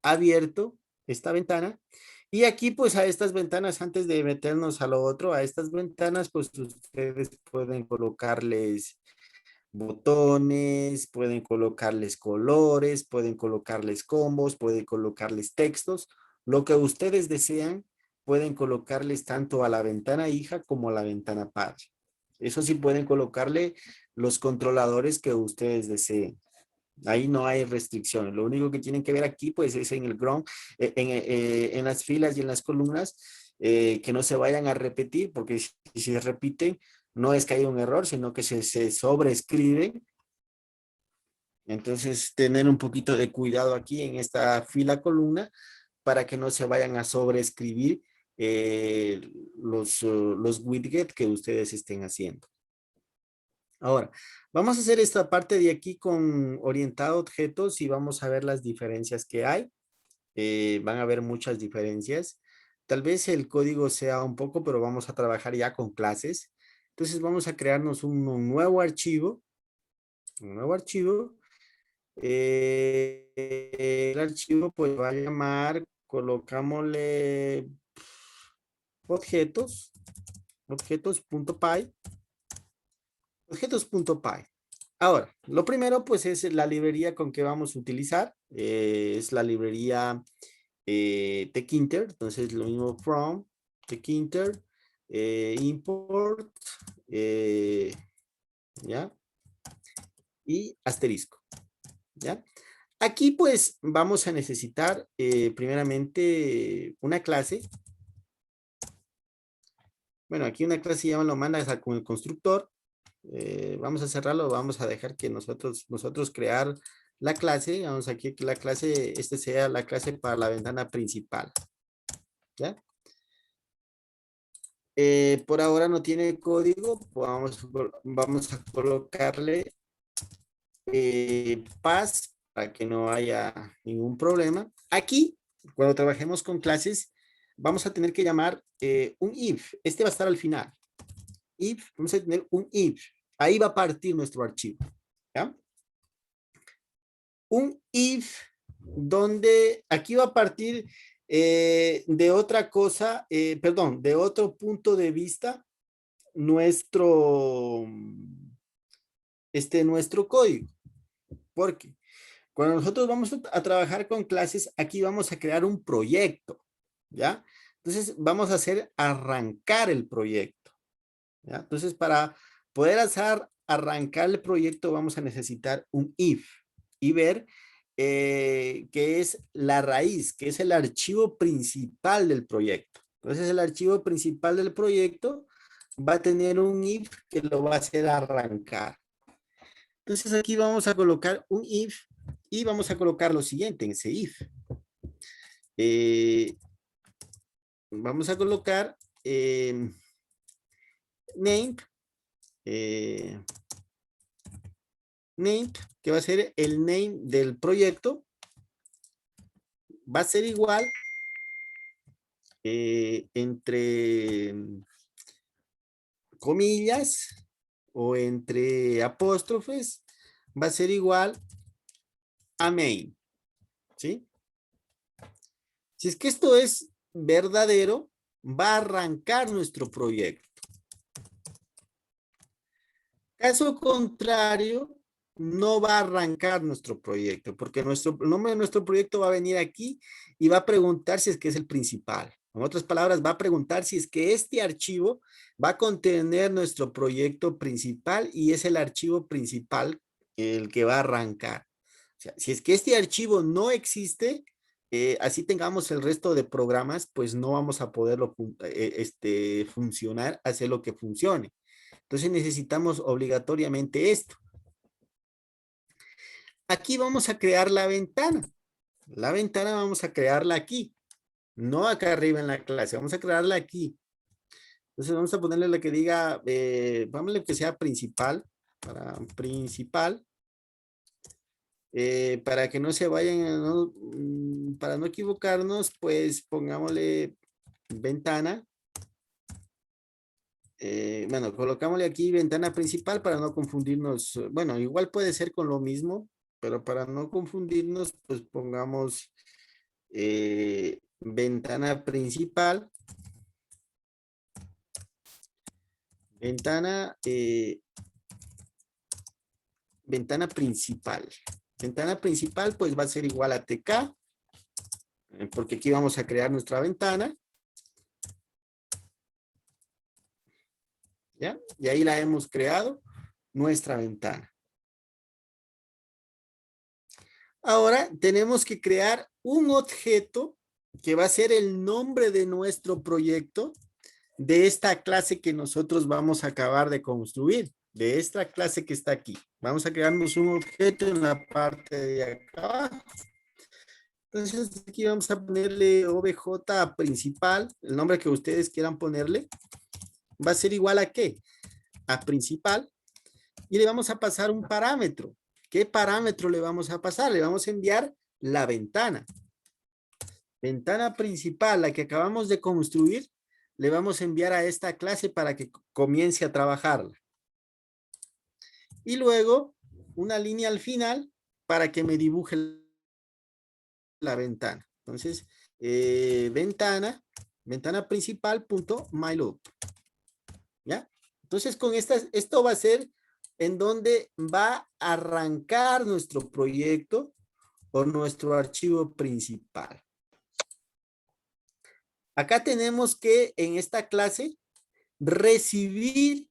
[SPEAKER 1] abierto esta ventana. Y aquí pues a estas ventanas, antes de meternos a lo otro, a estas ventanas pues ustedes pueden colocarles botones, pueden colocarles colores, pueden colocarles combos, pueden colocarles textos, lo que ustedes desean, pueden colocarles tanto a la ventana hija como a la ventana padre. Eso sí pueden colocarle los controladores que ustedes deseen. Ahí no hay restricciones. Lo único que tienen que ver aquí, pues, es en el ground, en las filas y en las columnas, que no se vayan a repetir, porque si se repiten, no es que haya un error, sino que se sobreescriben. Entonces, tener un poquito de cuidado aquí en esta fila columna para que no se vayan a sobreescribir los widgets que ustedes estén haciendo. Ahora, vamos a hacer esta parte de aquí con orientado a objetos y vamos a ver las diferencias que hay. Van a haber muchas diferencias. Tal vez el código sea un poco, pero vamos a trabajar ya con clases. Entonces vamos a crearnos un nuevo archivo. Un nuevo archivo. El archivo pues va a llamar, colocámosle objetos, objetos.py, objetos.py. Ahora, lo primero pues es la librería con que vamos a utilizar, es la librería tkinter, entonces lo mismo from tkinter, import, ¿ya? Y asterisco, ¿ya? Aquí pues vamos a necesitar primeramente una clase. Bueno, aquí una clase ya me lo manda con el constructor. Vamos a cerrarlo, vamos a dejar que nosotros crear la clase. Vamos aquí que la clase, sea la clase para la ventana principal. ¿Ya? Por ahora no tiene código, pues vamos a colocarle paz para que no haya ningún problema. Aquí, cuando trabajemos con clases, vamos a tener que llamar un if. Este va a estar al final. If, vamos a tener un if. Ahí va a partir nuestro archivo. ¿Ya? un if donde aquí va a partir de otra cosa, perdón, de otro punto de vista, nuestro, nuestro código. Porque cuando nosotros vamos a trabajar con clases, aquí vamos a crear un proyecto, ¿ya? Entonces vamos a hacer arrancar el proyecto, ¿ya? Entonces para poder hacer arrancar el proyecto vamos a necesitar un if y ver que es la raíz, que es el archivo principal del proyecto. Entonces el archivo principal del proyecto va a tener un if que lo va a hacer arrancar. Entonces aquí vamos a colocar un if y vamos a colocar lo siguiente en ese if. Vamos a colocar name, name, que va a ser el name del proyecto, va a ser igual entre comillas o entre apóstrofes, va a ser igual a main, ¿sí? Si es que esto es verdadero, va a arrancar nuestro proyecto. Caso contrario, no va a arrancar nuestro proyecto, porque el nombre de nuestro proyecto va a venir aquí y va a preguntar si es que es el principal. En otras palabras, va a preguntar si es que este archivo va a contener nuestro proyecto principal y es el archivo principal el que va a arrancar. O sea, si es que este archivo no existe, así tengamos el resto de programas, pues no vamos a poderlo funcionar, hacer lo que funcione. Entonces necesitamos obligatoriamente esto. Aquí vamos a crear la ventana. La ventana vamos a crearla aquí, no acá arriba en la clase, vamos a crearla aquí. Entonces vamos a ponerle la que diga, vamos a que sea principal, para principal, para que no se vayan, para no equivocarnos, pues pongámosle ventana. Bueno, colocámosle aquí ventana principal para no confundirnos. Bueno, igual puede ser con lo mismo, pero para no confundirnos, pues pongamos ventana principal. Ventana, ventana principal. Ventana principal, pues va a ser igual a TK, porque aquí vamos a crear nuestra ventana. ¿Ya? Y ahí la hemos creado, nuestra ventana. Ahora tenemos que crear un objeto que va a ser el nombre de nuestro proyecto de esta clase que nosotros vamos a acabar de construir, de esta clase que está aquí. Vamos a crearnos un objeto en la parte de acá. Entonces aquí vamos a ponerle obj principal, el nombre que ustedes quieran ponerle. Va a ser igual a ¿qué? A principal. Y le vamos a pasar un parámetro. ¿Qué parámetro le vamos a pasar? Le vamos a enviar la ventana. Ventana principal, la que acabamos de construir, le vamos a enviar a esta clase para que comience a trabajarla. Y luego una línea al final para que me dibuje la ventana. Entonces, ventana principal punto myloop. ¿Ya? Entonces, con esto va a ser en donde va a arrancar nuestro proyecto o nuestro archivo principal. Acá tenemos que en esta clase recibir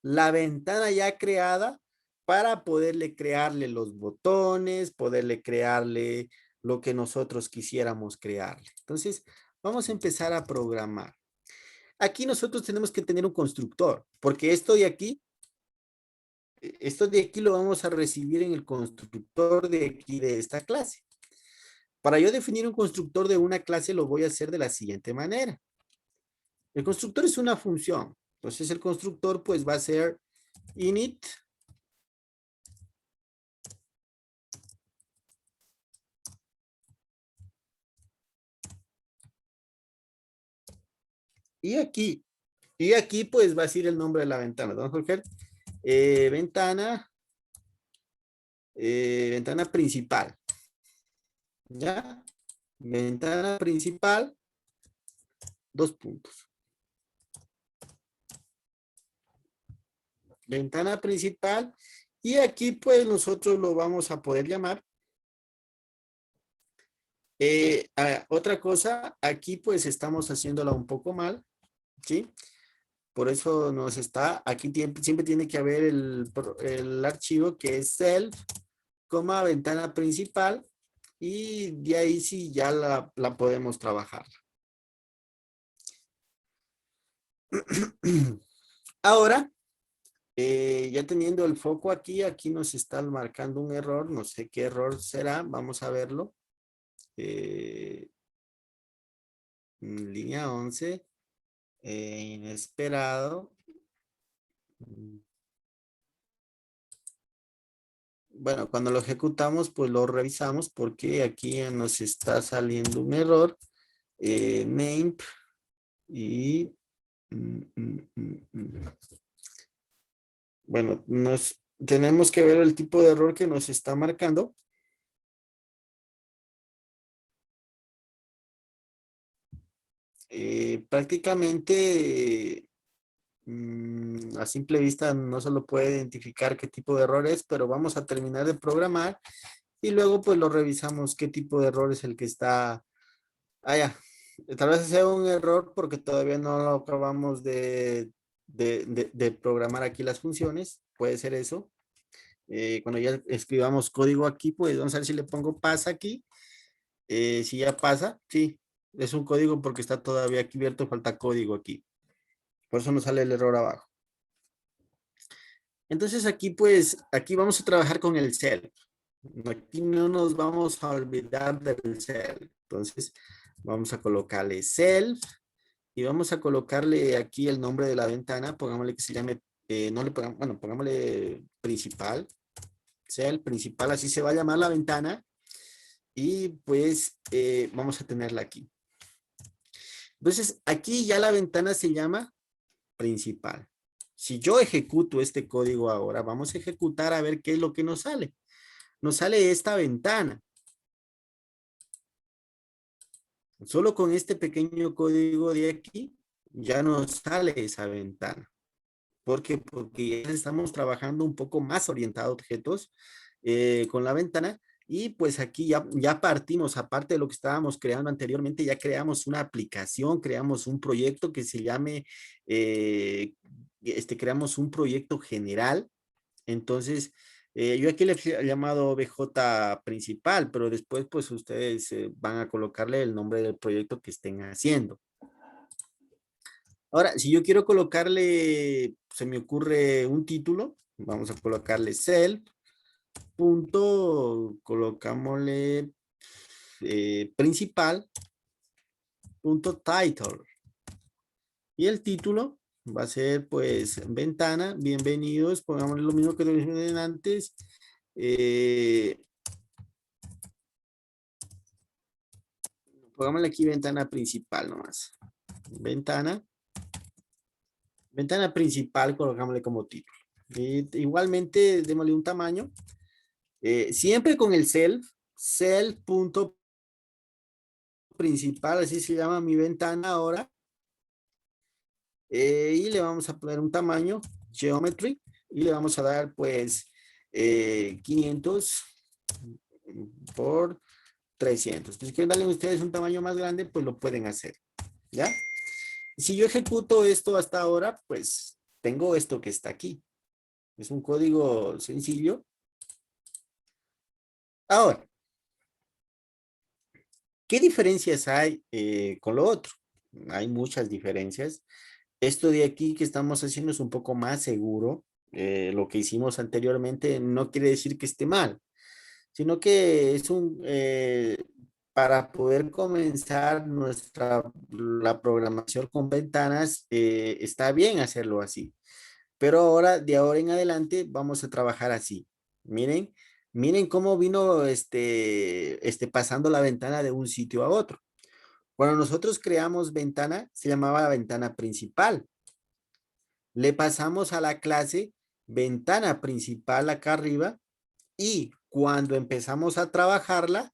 [SPEAKER 1] la ventana ya creada para poderle crearle los botones, poderle crearle lo que nosotros quisiéramos crearle. Entonces, vamos a empezar a programar. Aquí nosotros tenemos que tener un constructor, porque esto de aquí lo vamos a recibir en el constructor de aquí de esta clase. Para yo definir un constructor de una clase lo voy a hacer de la siguiente manera. El constructor es una función. Entonces el constructor pues va a ser init y aquí pues va a ser el nombre de la ventana. Don Jorge, ventana ventana principal. ¿Ya? Ventana principal, dos puntos. Ventana principal. Y aquí pues nosotros lo vamos a poder llamar. Otra cosa, aquí pues estamos haciéndola un poco mal, ¿sí? Por eso nos está, aquí siempre tiene que haber el archivo que es self, coma, ventana principal, y de ahí sí ya la podemos trabajar. Ahora, ya teniendo el foco aquí nos está marcando un error, no sé qué error será, vamos a verlo. Línea 11, inesperado. Bueno, cuando lo ejecutamos, pues lo revisamos porque aquí ya nos está saliendo un error. Name y... Bueno, tenemos que ver el tipo de error que nos está marcando. Prácticamente a simple vista no se lo puede identificar qué tipo de error es, pero vamos a terminar de programar y luego pues lo revisamos qué tipo de error es el que está allá. Tal vez sea un error porque todavía no lo acabamos de programar aquí las funciones, puede ser eso. Cuando ya escribamos código aquí, pues vamos a ver si le pongo pasa aquí. Si ya pasa, sí, es un código porque está todavía aquí abierto, falta código aquí. Por eso nos sale el error abajo. Entonces aquí pues, aquí vamos a trabajar con el self. Aquí no nos vamos a olvidar del self. Entonces vamos a colocarle self y vamos a colocarle aquí el nombre de la ventana. Pongámosle que se llame, no le pongamos, bueno, pongámosle principal. Self principal, así se va a llamar la ventana. Y pues vamos a tenerla aquí. Entonces aquí ya la ventana se llama principal. Si yo ejecuto este código ahora, vamos a ejecutar a ver qué es lo que nos sale. Nos sale esta ventana. Solo con este pequeño código de aquí, ya nos sale esa ventana. ¿Por qué? Porque ya estamos trabajando un poco más orientado a objetos con la ventana y pues aquí ya partimos, aparte de lo que estábamos creando anteriormente, ya creamos una aplicación, creamos un proyecto que se llame, creamos un proyecto general. Entonces, yo aquí le he llamado BJ principal, pero después pues ustedes van a colocarle el nombre del proyecto que estén haciendo. Ahora, si yo quiero colocarle, se me ocurre un título, vamos a colocarle self, punto, colocámosle principal, punto title. Y el título va a ser pues ventana, bienvenidos, pongámosle lo mismo que lo dije antes. Pongámosle aquí ventana principal nomás. Ventana. Ventana principal, colocámosle como título. Igualmente, démosle un tamaño. Siempre con el self.principal, así se llama mi ventana ahora. Y le vamos a poner un tamaño, geometry, y le vamos a dar pues 500 por 300. Entonces, si quieren darle a ustedes un tamaño más grande, pues lo pueden hacer. ¿Ya? Si yo ejecuto esto hasta ahora, pues tengo esto que está aquí. Es un código sencillo. Ahora, ¿qué diferencias hay con lo otro? Hay muchas diferencias. Esto de aquí que estamos haciendo es un poco más seguro. Lo que hicimos anteriormente no quiere decir que esté mal, sino que es para poder comenzar la programación con ventanas, está bien hacerlo así. Pero ahora, de ahora en adelante, vamos a trabajar así. Miren, miren cómo vino pasando la ventana de un sitio a otro. Cuando nosotros creamos ventana, se llamaba ventana principal. Le pasamos a la clase ventana principal acá arriba y cuando empezamos a trabajarla,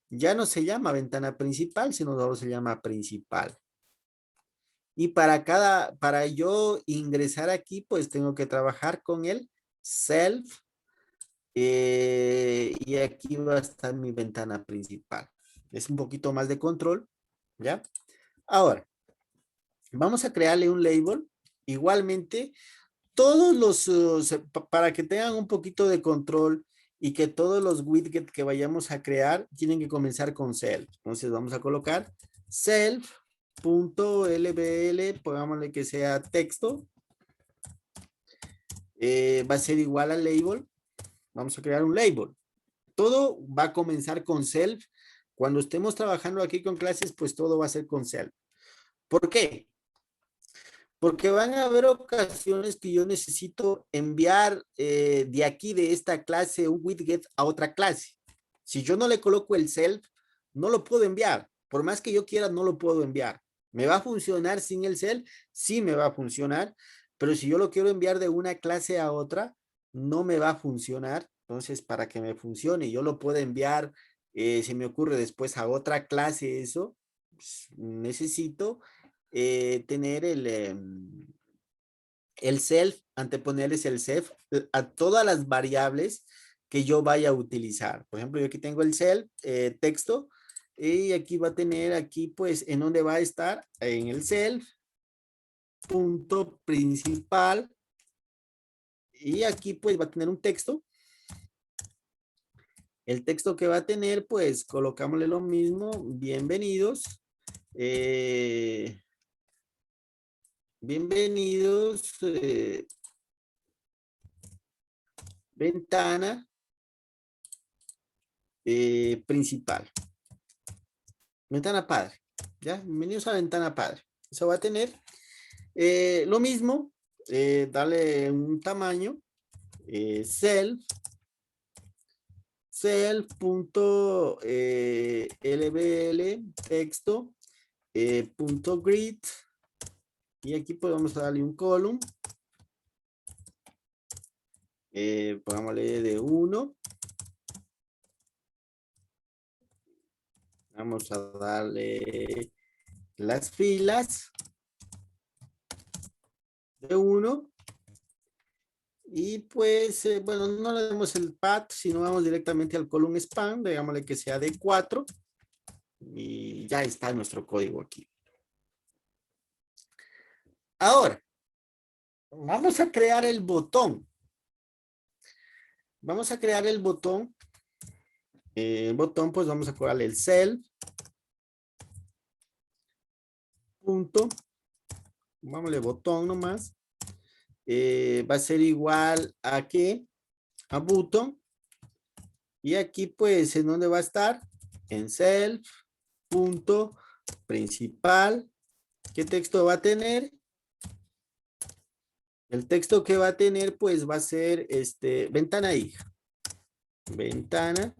[SPEAKER 1] ya no se llama ventana principal, sino solo se llama principal. Y para yo ingresar aquí, pues tengo que trabajar con el self. Y aquí va a estar mi ventana principal. Es un poquito más de control, ¿ya? Ahora, vamos a crearle un label. Igualmente, todos los, para que tengan un poquito de control y que todos los widgets que vayamos a crear tienen que comenzar con self. Entonces vamos a colocar self.lbl, pongámosle que sea texto. Va a ser igual al label. Vamos a crear un label. Todo va a comenzar con self. Cuando estemos trabajando aquí con clases, pues todo va a ser con self. ¿Por qué? Porque van a haber ocasiones que yo necesito enviar de aquí, de esta clase, un widget a otra clase. Si yo no le coloco el self, no lo puedo enviar. Por más que yo quiera, no lo puedo enviar. ¿Me va a funcionar sin el self? Sí me va a funcionar. Pero si yo lo quiero enviar de una clase a otra, no me va a funcionar. Entonces, para que me funcione, yo lo puedo enviar, se me ocurre después a otra clase eso, pues, necesito tener el self, anteponerles el self a todas las variables que yo vaya a utilizar. Por ejemplo, yo aquí tengo el self, texto, y aquí va a tener, aquí pues, ¿en dónde va a estar? En el self, punto principal, y aquí pues va a tener un texto. El texto que va a tener, pues, colocámosle lo mismo, bienvenidos. Bienvenidos, ventana principal. Ventana padre, ¿ya? Bienvenidos a ventana padre. Eso va a tener lo mismo, darle un tamaño, self, self.lbl, texto, punto grid, y aquí podemos darle un column, pongámosle de 1. Vamos a darle las filas de 1. Y pues, bueno, no le damos el path, sino vamos directamente al column span, digámosle que sea de 4. Y ya está nuestro código aquí. Ahora, vamos a crear el botón. Vamos a crear el botón. El botón, pues vamos a cobrarle el self. Punto. Vámonos botón nomás. Va a ser igual a qué? A button. Y aquí pues, ¿en dónde va a estar? En self. Punto principal. ¿Qué texto va a tener? El texto que va a tener pues va a ser ventana hija. Ventana.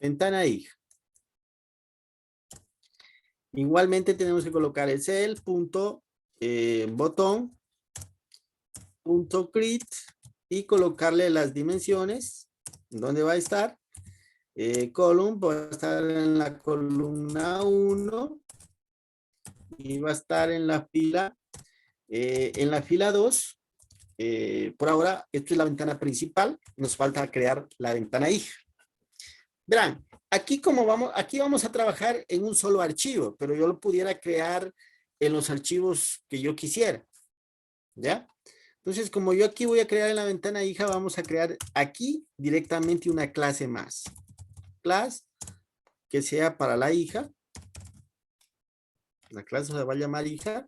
[SPEAKER 1] Ventana hija. Igualmente tenemos que colocar el self punto botón punto create y colocarle las dimensiones. ¿Dónde va a estar? Column va a estar en la columna 1 y va a estar en la fila 2. Por ahora, esta es la ventana principal. Nos falta crear la ventana hija. Verán, aquí vamos a trabajar en un solo archivo, pero yo lo pudiera crear en los archivos que yo quisiera. ¿Ya? Entonces, como yo aquí voy a crear en la ventana hija, vamos a crear aquí directamente una clase más. Clase que sea para la hija. La clase se va a llamar hija.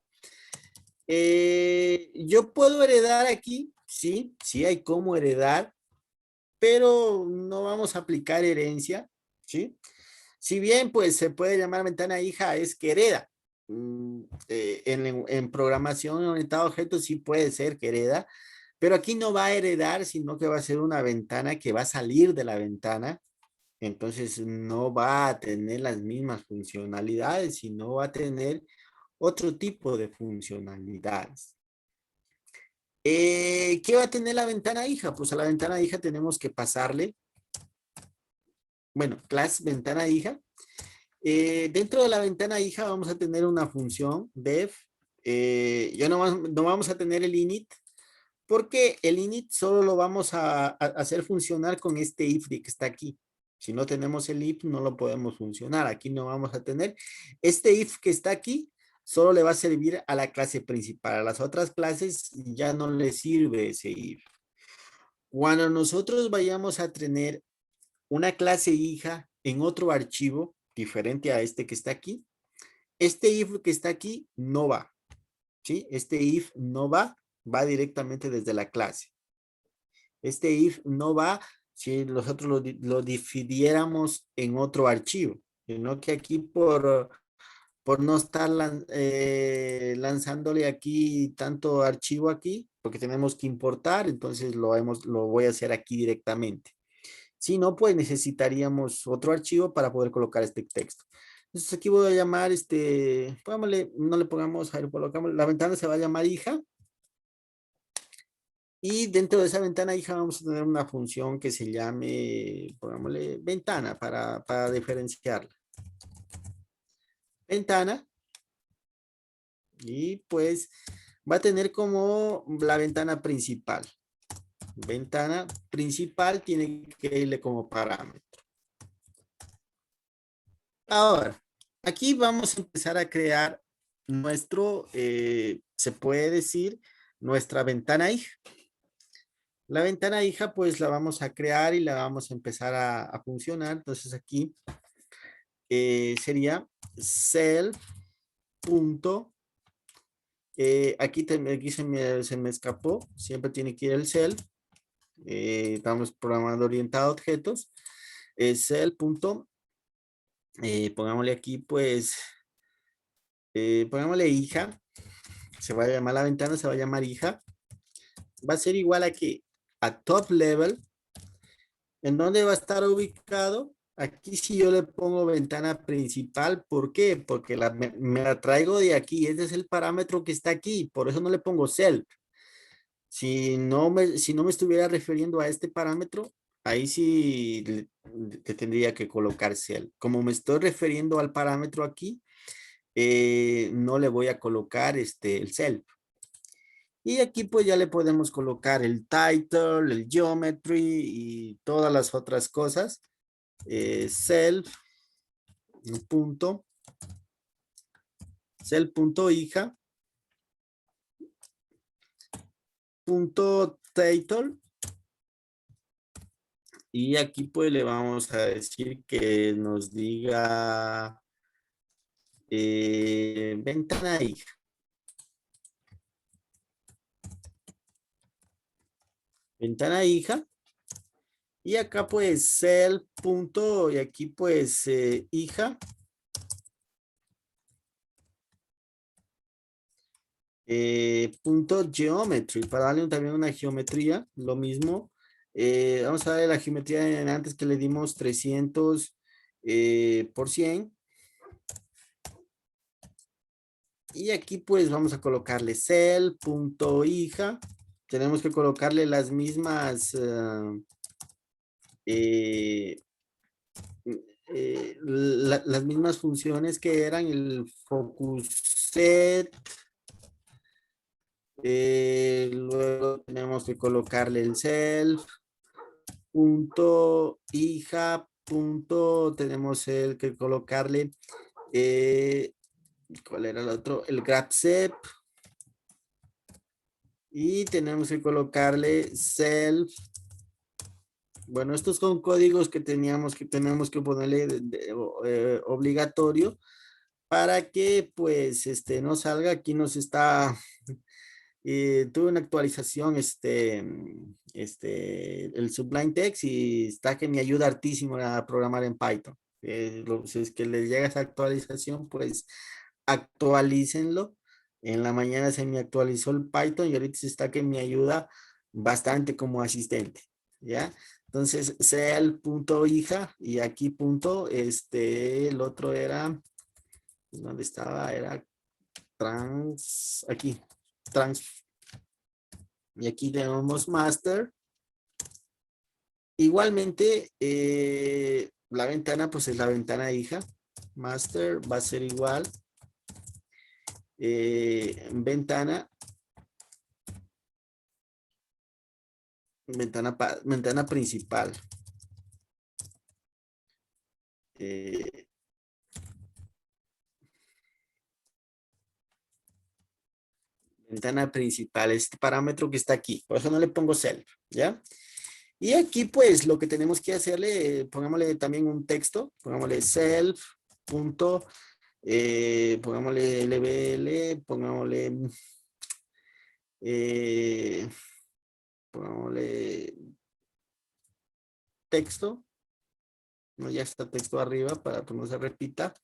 [SPEAKER 1] Yo puedo heredar aquí, sí, sí hay cómo heredar, pero no vamos a aplicar herencia, ¿sí? Si bien, pues, se puede llamar ventana hija, es que hereda. En programación orientada a objetos sí puede ser que hereda, pero aquí no va a heredar, sino que va a ser una ventana que va a salir de la ventana. Entonces no va a tener las mismas funcionalidades, sino va a tener otro tipo de funcionalidades. ¿Qué va a tener la ventana hija? Pues a la ventana hija tenemos que pasarle, bueno, class ventana hija. Dentro de la ventana hija vamos a tener una función def. Ya no vamos a tener el init, porque el init solo lo vamos a hacer funcionar con este if que está aquí. Si no tenemos el if, no lo podemos funcionar. Aquí no vamos a tener. Este if que está aquí, solo le va a servir a la clase principal. A las otras clases ya no le sirve ese if. Cuando nosotros vayamos a tener una clase hija en otro archivo diferente a este que está aquí, este if que está aquí no va. ¿Sí? Este if no va, va directamente desde la clase. Este if no va si nosotros lo dividiéramos en otro archivo, sino que aquí por no estar lanzándole aquí tanto archivo aquí, porque tenemos que importar, entonces lo voy a hacer aquí directamente. Si no, pues necesitaríamos otro archivo para poder colocar este texto. Entonces aquí voy a llamar, pongámosle, no le pongamos, ahí lo colocamos, la ventana se va a llamar hija. Y dentro de esa ventana hija vamos a tener una función que se llame, pongámosle, ventana para diferenciarla. Ventana. Y pues va a tener como la ventana principal. Ventana principal tiene que irle como parámetro. Ahora, aquí vamos a empezar a crear nuestro, se puede decir, nuestra ventana hija. La ventana hija, pues la vamos a crear y la vamos a empezar a funcionar. Entonces aquí sería self punto, aquí se me escapó, siempre tiene que ir el self. Estamos programando orientado a objetos. Self punto, pongámosle aquí pues, pongámosle hija. Se va a llamar la ventana, se va a llamar hija. Va a ser igual a que a top level. ¿En dónde va a estar ubicado? Aquí si yo le pongo ventana principal, ¿por qué? Porque me la traigo de aquí, ese es el parámetro que está aquí, por eso no le pongo self. Si no me estuviera refiriendo a este parámetro, ahí sí le tendría que colocar self. Como me estoy refiriendo al parámetro aquí, no le voy a colocar el self. Y aquí pues ya le podemos colocar el title, el geometry y todas las otras cosas. Self punto, self punto hija punto title. Y aquí pues le vamos a decir que nos diga ventana hija. Ventana hija. Y acá pues self punto y aquí pues hija. Punto geometry para darle también una geometría, lo mismo. Vamos a darle la geometría en antes que le dimos 300 por 100. Y aquí pues vamos a colocarle cell punto hija. Tenemos que colocarle las mismas las mismas funciones que eran el focus set. Luego tenemos que colocarle el self punto hija punto, tenemos el que colocarle ¿cuál era el otro? El grab set. Y tenemos que colocarle self. Bueno, estos son códigos que tenemos que ponerle obligatorio para que pues no salga. Aquí nos está tuve una actualización el Sublime Text y está que me ayuda hartísimo a programar en Python. Si es que les llega esa actualización, pues actualícenlo. En la mañana se me actualizó el Python y ahorita se está que me ayuda bastante como asistente, ¿ya? Entonces, sea el punto hija y aquí punto, el otro era, ¿dónde estaba? Era aquí, trans, Y aquí tenemos master. Igualmente, la ventana, pues es la ventana hija. Master va a ser igual. Ventana. Ventana principal. Ventana principal, este parámetro que está aquí. Por eso no le pongo self, ¿ya? Y aquí, pues, lo que tenemos que hacerle, pongámosle también un texto. Pongámosle self, punto, pongámosle LBL, eh, pongámosle texto. No, ya está texto arriba para que no se repita.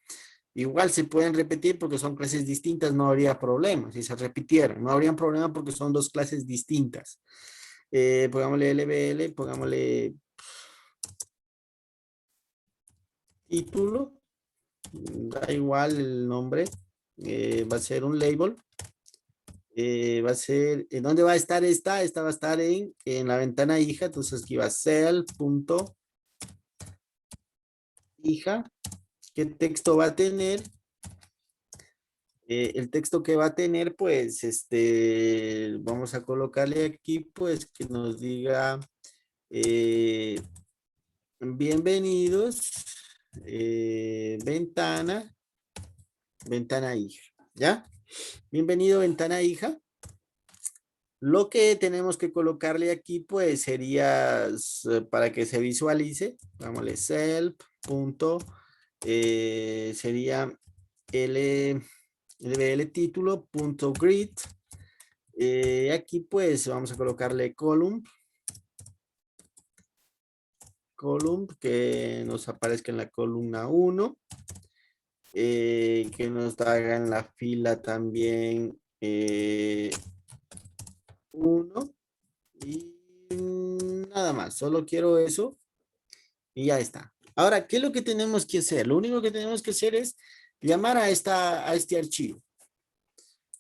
[SPEAKER 1] Igual se pueden repetir porque son clases distintas, no habría problema si se repitieran. No habría problema porque son dos clases distintas. Pongámosle LBL, pongámosle título, da igual el nombre, va a ser un label. Va a ser, ¿en dónde va a estar esta? Esta va a estar en la ventana hija, entonces aquí va cell.hija. ¿Qué texto va a tener? El texto que va a tener, pues, vamos a colocarle aquí, pues, que nos diga, bienvenidos, ventana hija, ¿ya? Bienvenido, ventana hija. Lo que tenemos que colocarle aquí, pues, sería, para que se visualice, vámonos, self, punto, sería lbl título, punto grid. Aquí, pues, vamos a colocarle column, que nos aparezca en la columna 1, que nos haga en la fila también 1 y nada más, solo quiero eso y ya está. Ahora, ¿qué es lo que tenemos que hacer? Lo único que tenemos que hacer es llamar a este archivo.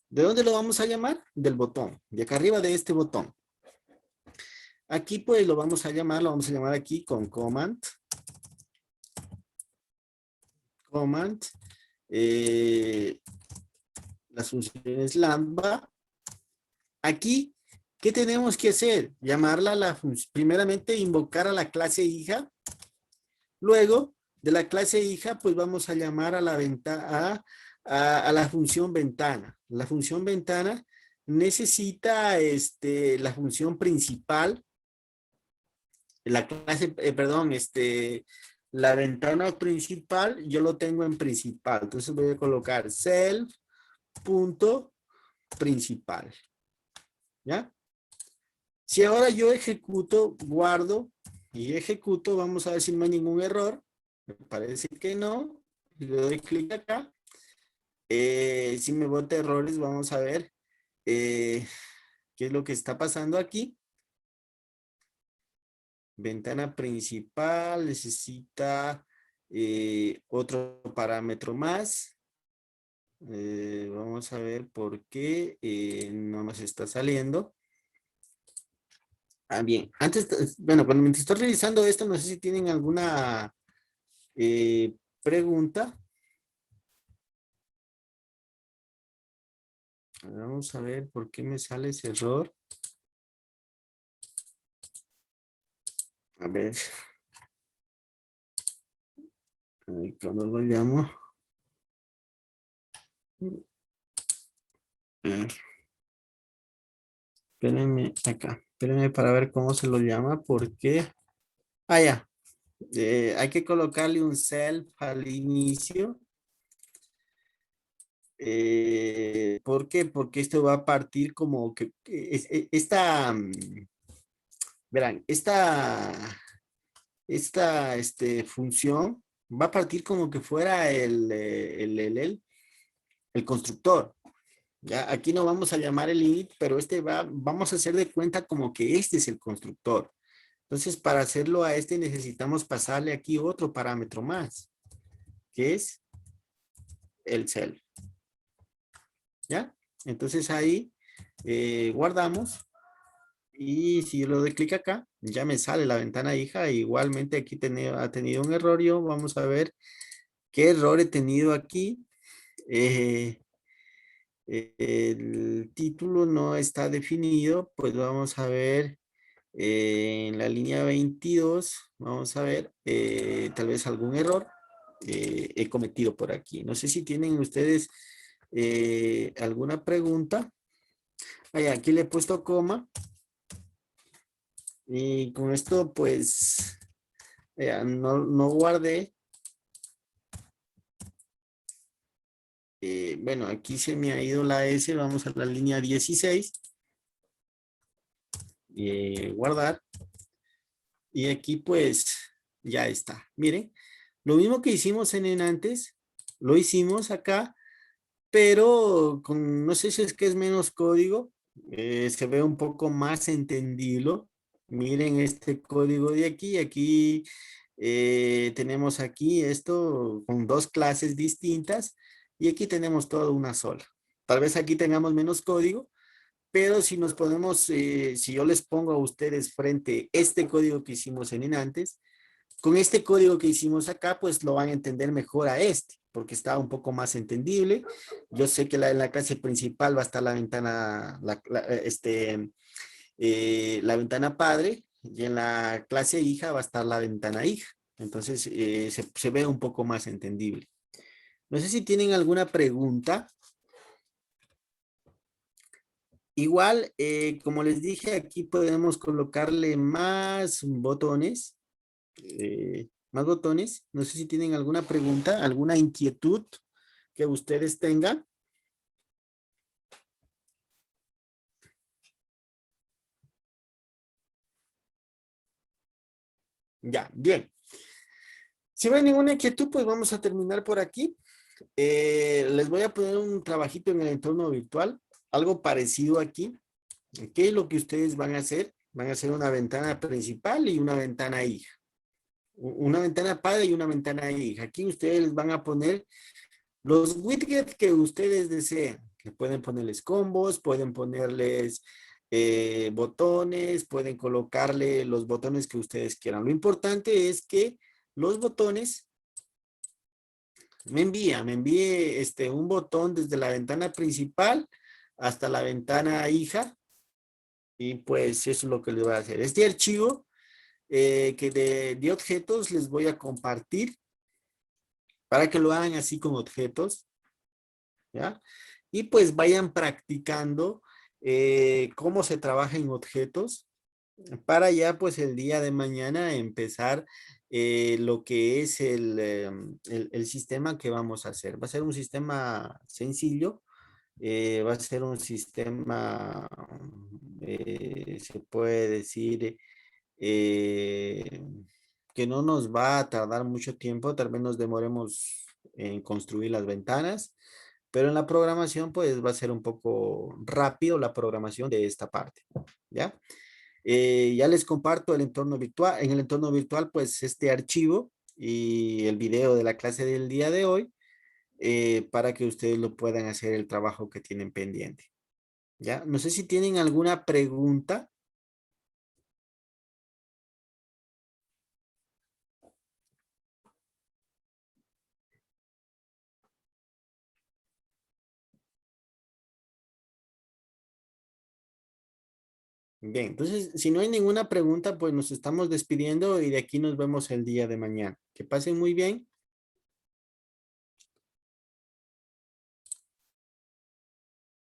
[SPEAKER 1] ¿De dónde lo vamos a llamar? Del botón, de acá arriba de este botón. Aquí pues lo vamos a llamar aquí con command, las funciones lambda. Aquí, ¿qué tenemos que hacer? Llamarla primeramente invocar a la clase hija. Luego, de la clase hija, pues vamos a llamar a la ventana, a la función ventana. La función ventana necesita la función principal, la clase, perdón, la ventana principal, yo lo tengo en principal. Entonces voy a colocar self.principal. ¿Ya? Si ahora yo ejecuto, guardo y ejecuto, vamos a ver si no hay ningún error. Me parece que no. Le doy clic acá. Si me bota errores, vamos a ver qué es lo que está pasando aquí. Ventana principal necesita otro parámetro más. Vamos a ver por qué no nos está saliendo. Ah, bien. Antes, bueno, cuando me estoy revisando esto, no sé si tienen alguna pregunta. Vamos a ver por qué me sale ese error. A ver. ¿Cómo lo llamo? Espérenme acá. Espérenme para ver cómo se lo llama. Porque. Ah, ya. Hay que colocarle un self al inicio. ¿Por qué? Porque esto va a partir como que esta, verán, esta función va a partir como que fuera el constructor. Ya, aquí no vamos a llamar el init, pero vamos a hacer de cuenta como que este es el constructor. Entonces, para hacerlo a este necesitamos pasarle aquí otro parámetro más, que es el self. ¿Ya? Entonces ahí guardamos Y si yo le doy clic acá, ya me sale la ventana hija. Igualmente aquí ha tenido un error. Yo vamos a ver qué error he tenido aquí. Eh, el título no está definido. Pues vamos a ver en la línea 22. Vamos a ver tal vez algún error he cometido por aquí. No sé si tienen ustedes alguna pregunta. Aquí le he puesto coma. Y con esto, pues, no guardé. Bueno, aquí se me ha ido la S. Vamos a la línea 16. Guardar. Y aquí, pues, ya está. Miren, lo mismo que hicimos en antes, lo hicimos acá, pero no sé si es que es menos código. Se ve un poco más entendible. Miren este código de aquí. Aquí tenemos aquí esto con dos clases distintas y aquí tenemos toda una sola. Tal vez aquí tengamos menos código, pero si nos ponemos, si yo les pongo a ustedes frente este código que hicimos en antes, con este código que hicimos acá, pues lo van a entender mejor a este, porque está un poco más entendible. Yo sé que en la clase principal va a estar la ventana, la ventana padre, y en la clase hija va a estar la ventana hija. Entonces se ve un poco más entendible. No sé si tienen alguna pregunta. Igual, como les dije, aquí podemos colocarle más botones. Más botones. No sé si tienen alguna pregunta, alguna inquietud que ustedes tengan. Ya, bien. Si no hay ninguna inquietud, pues vamos a terminar por aquí. Les voy a poner un trabajito en el entorno virtual, algo parecido aquí. ¿Qué es lo que ustedes van a hacer? Van a hacer una ventana principal y una ventana hija. Una ventana padre y una ventana hija. Aquí ustedes les van a poner los widgets que ustedes deseen. Le pueden ponerles combos, pueden ponerles botones, pueden colocarle los botones que ustedes quieran. Lo importante es que los botones me envíe un botón desde la ventana principal hasta la ventana hija y pues eso es lo que les voy a hacer. Este archivo que de objetos les voy a compartir para que lo hagan así con objetos, ¿ya? Y pues vayan practicando cómo se trabaja en objetos para ya pues el día de mañana empezar lo que es el sistema que vamos a hacer. Va a ser un sistema sencillo, va a ser un sistema, se puede decir, eh, que no nos va a tardar mucho tiempo, tal vez nos demoremos en construir las ventanas, pero en la programación pues va a ser un poco rápido la programación de esta parte, ¿ya? Ya les comparto el entorno virtual, en el entorno virtual pues este archivo y el video de la clase del día de hoy para que ustedes lo puedan hacer el trabajo que tienen pendiente, ¿ya? No sé si tienen alguna pregunta. Bien, entonces, si no hay ninguna pregunta, pues nos estamos despidiendo y de aquí nos vemos el día de mañana. Que pasen muy bien.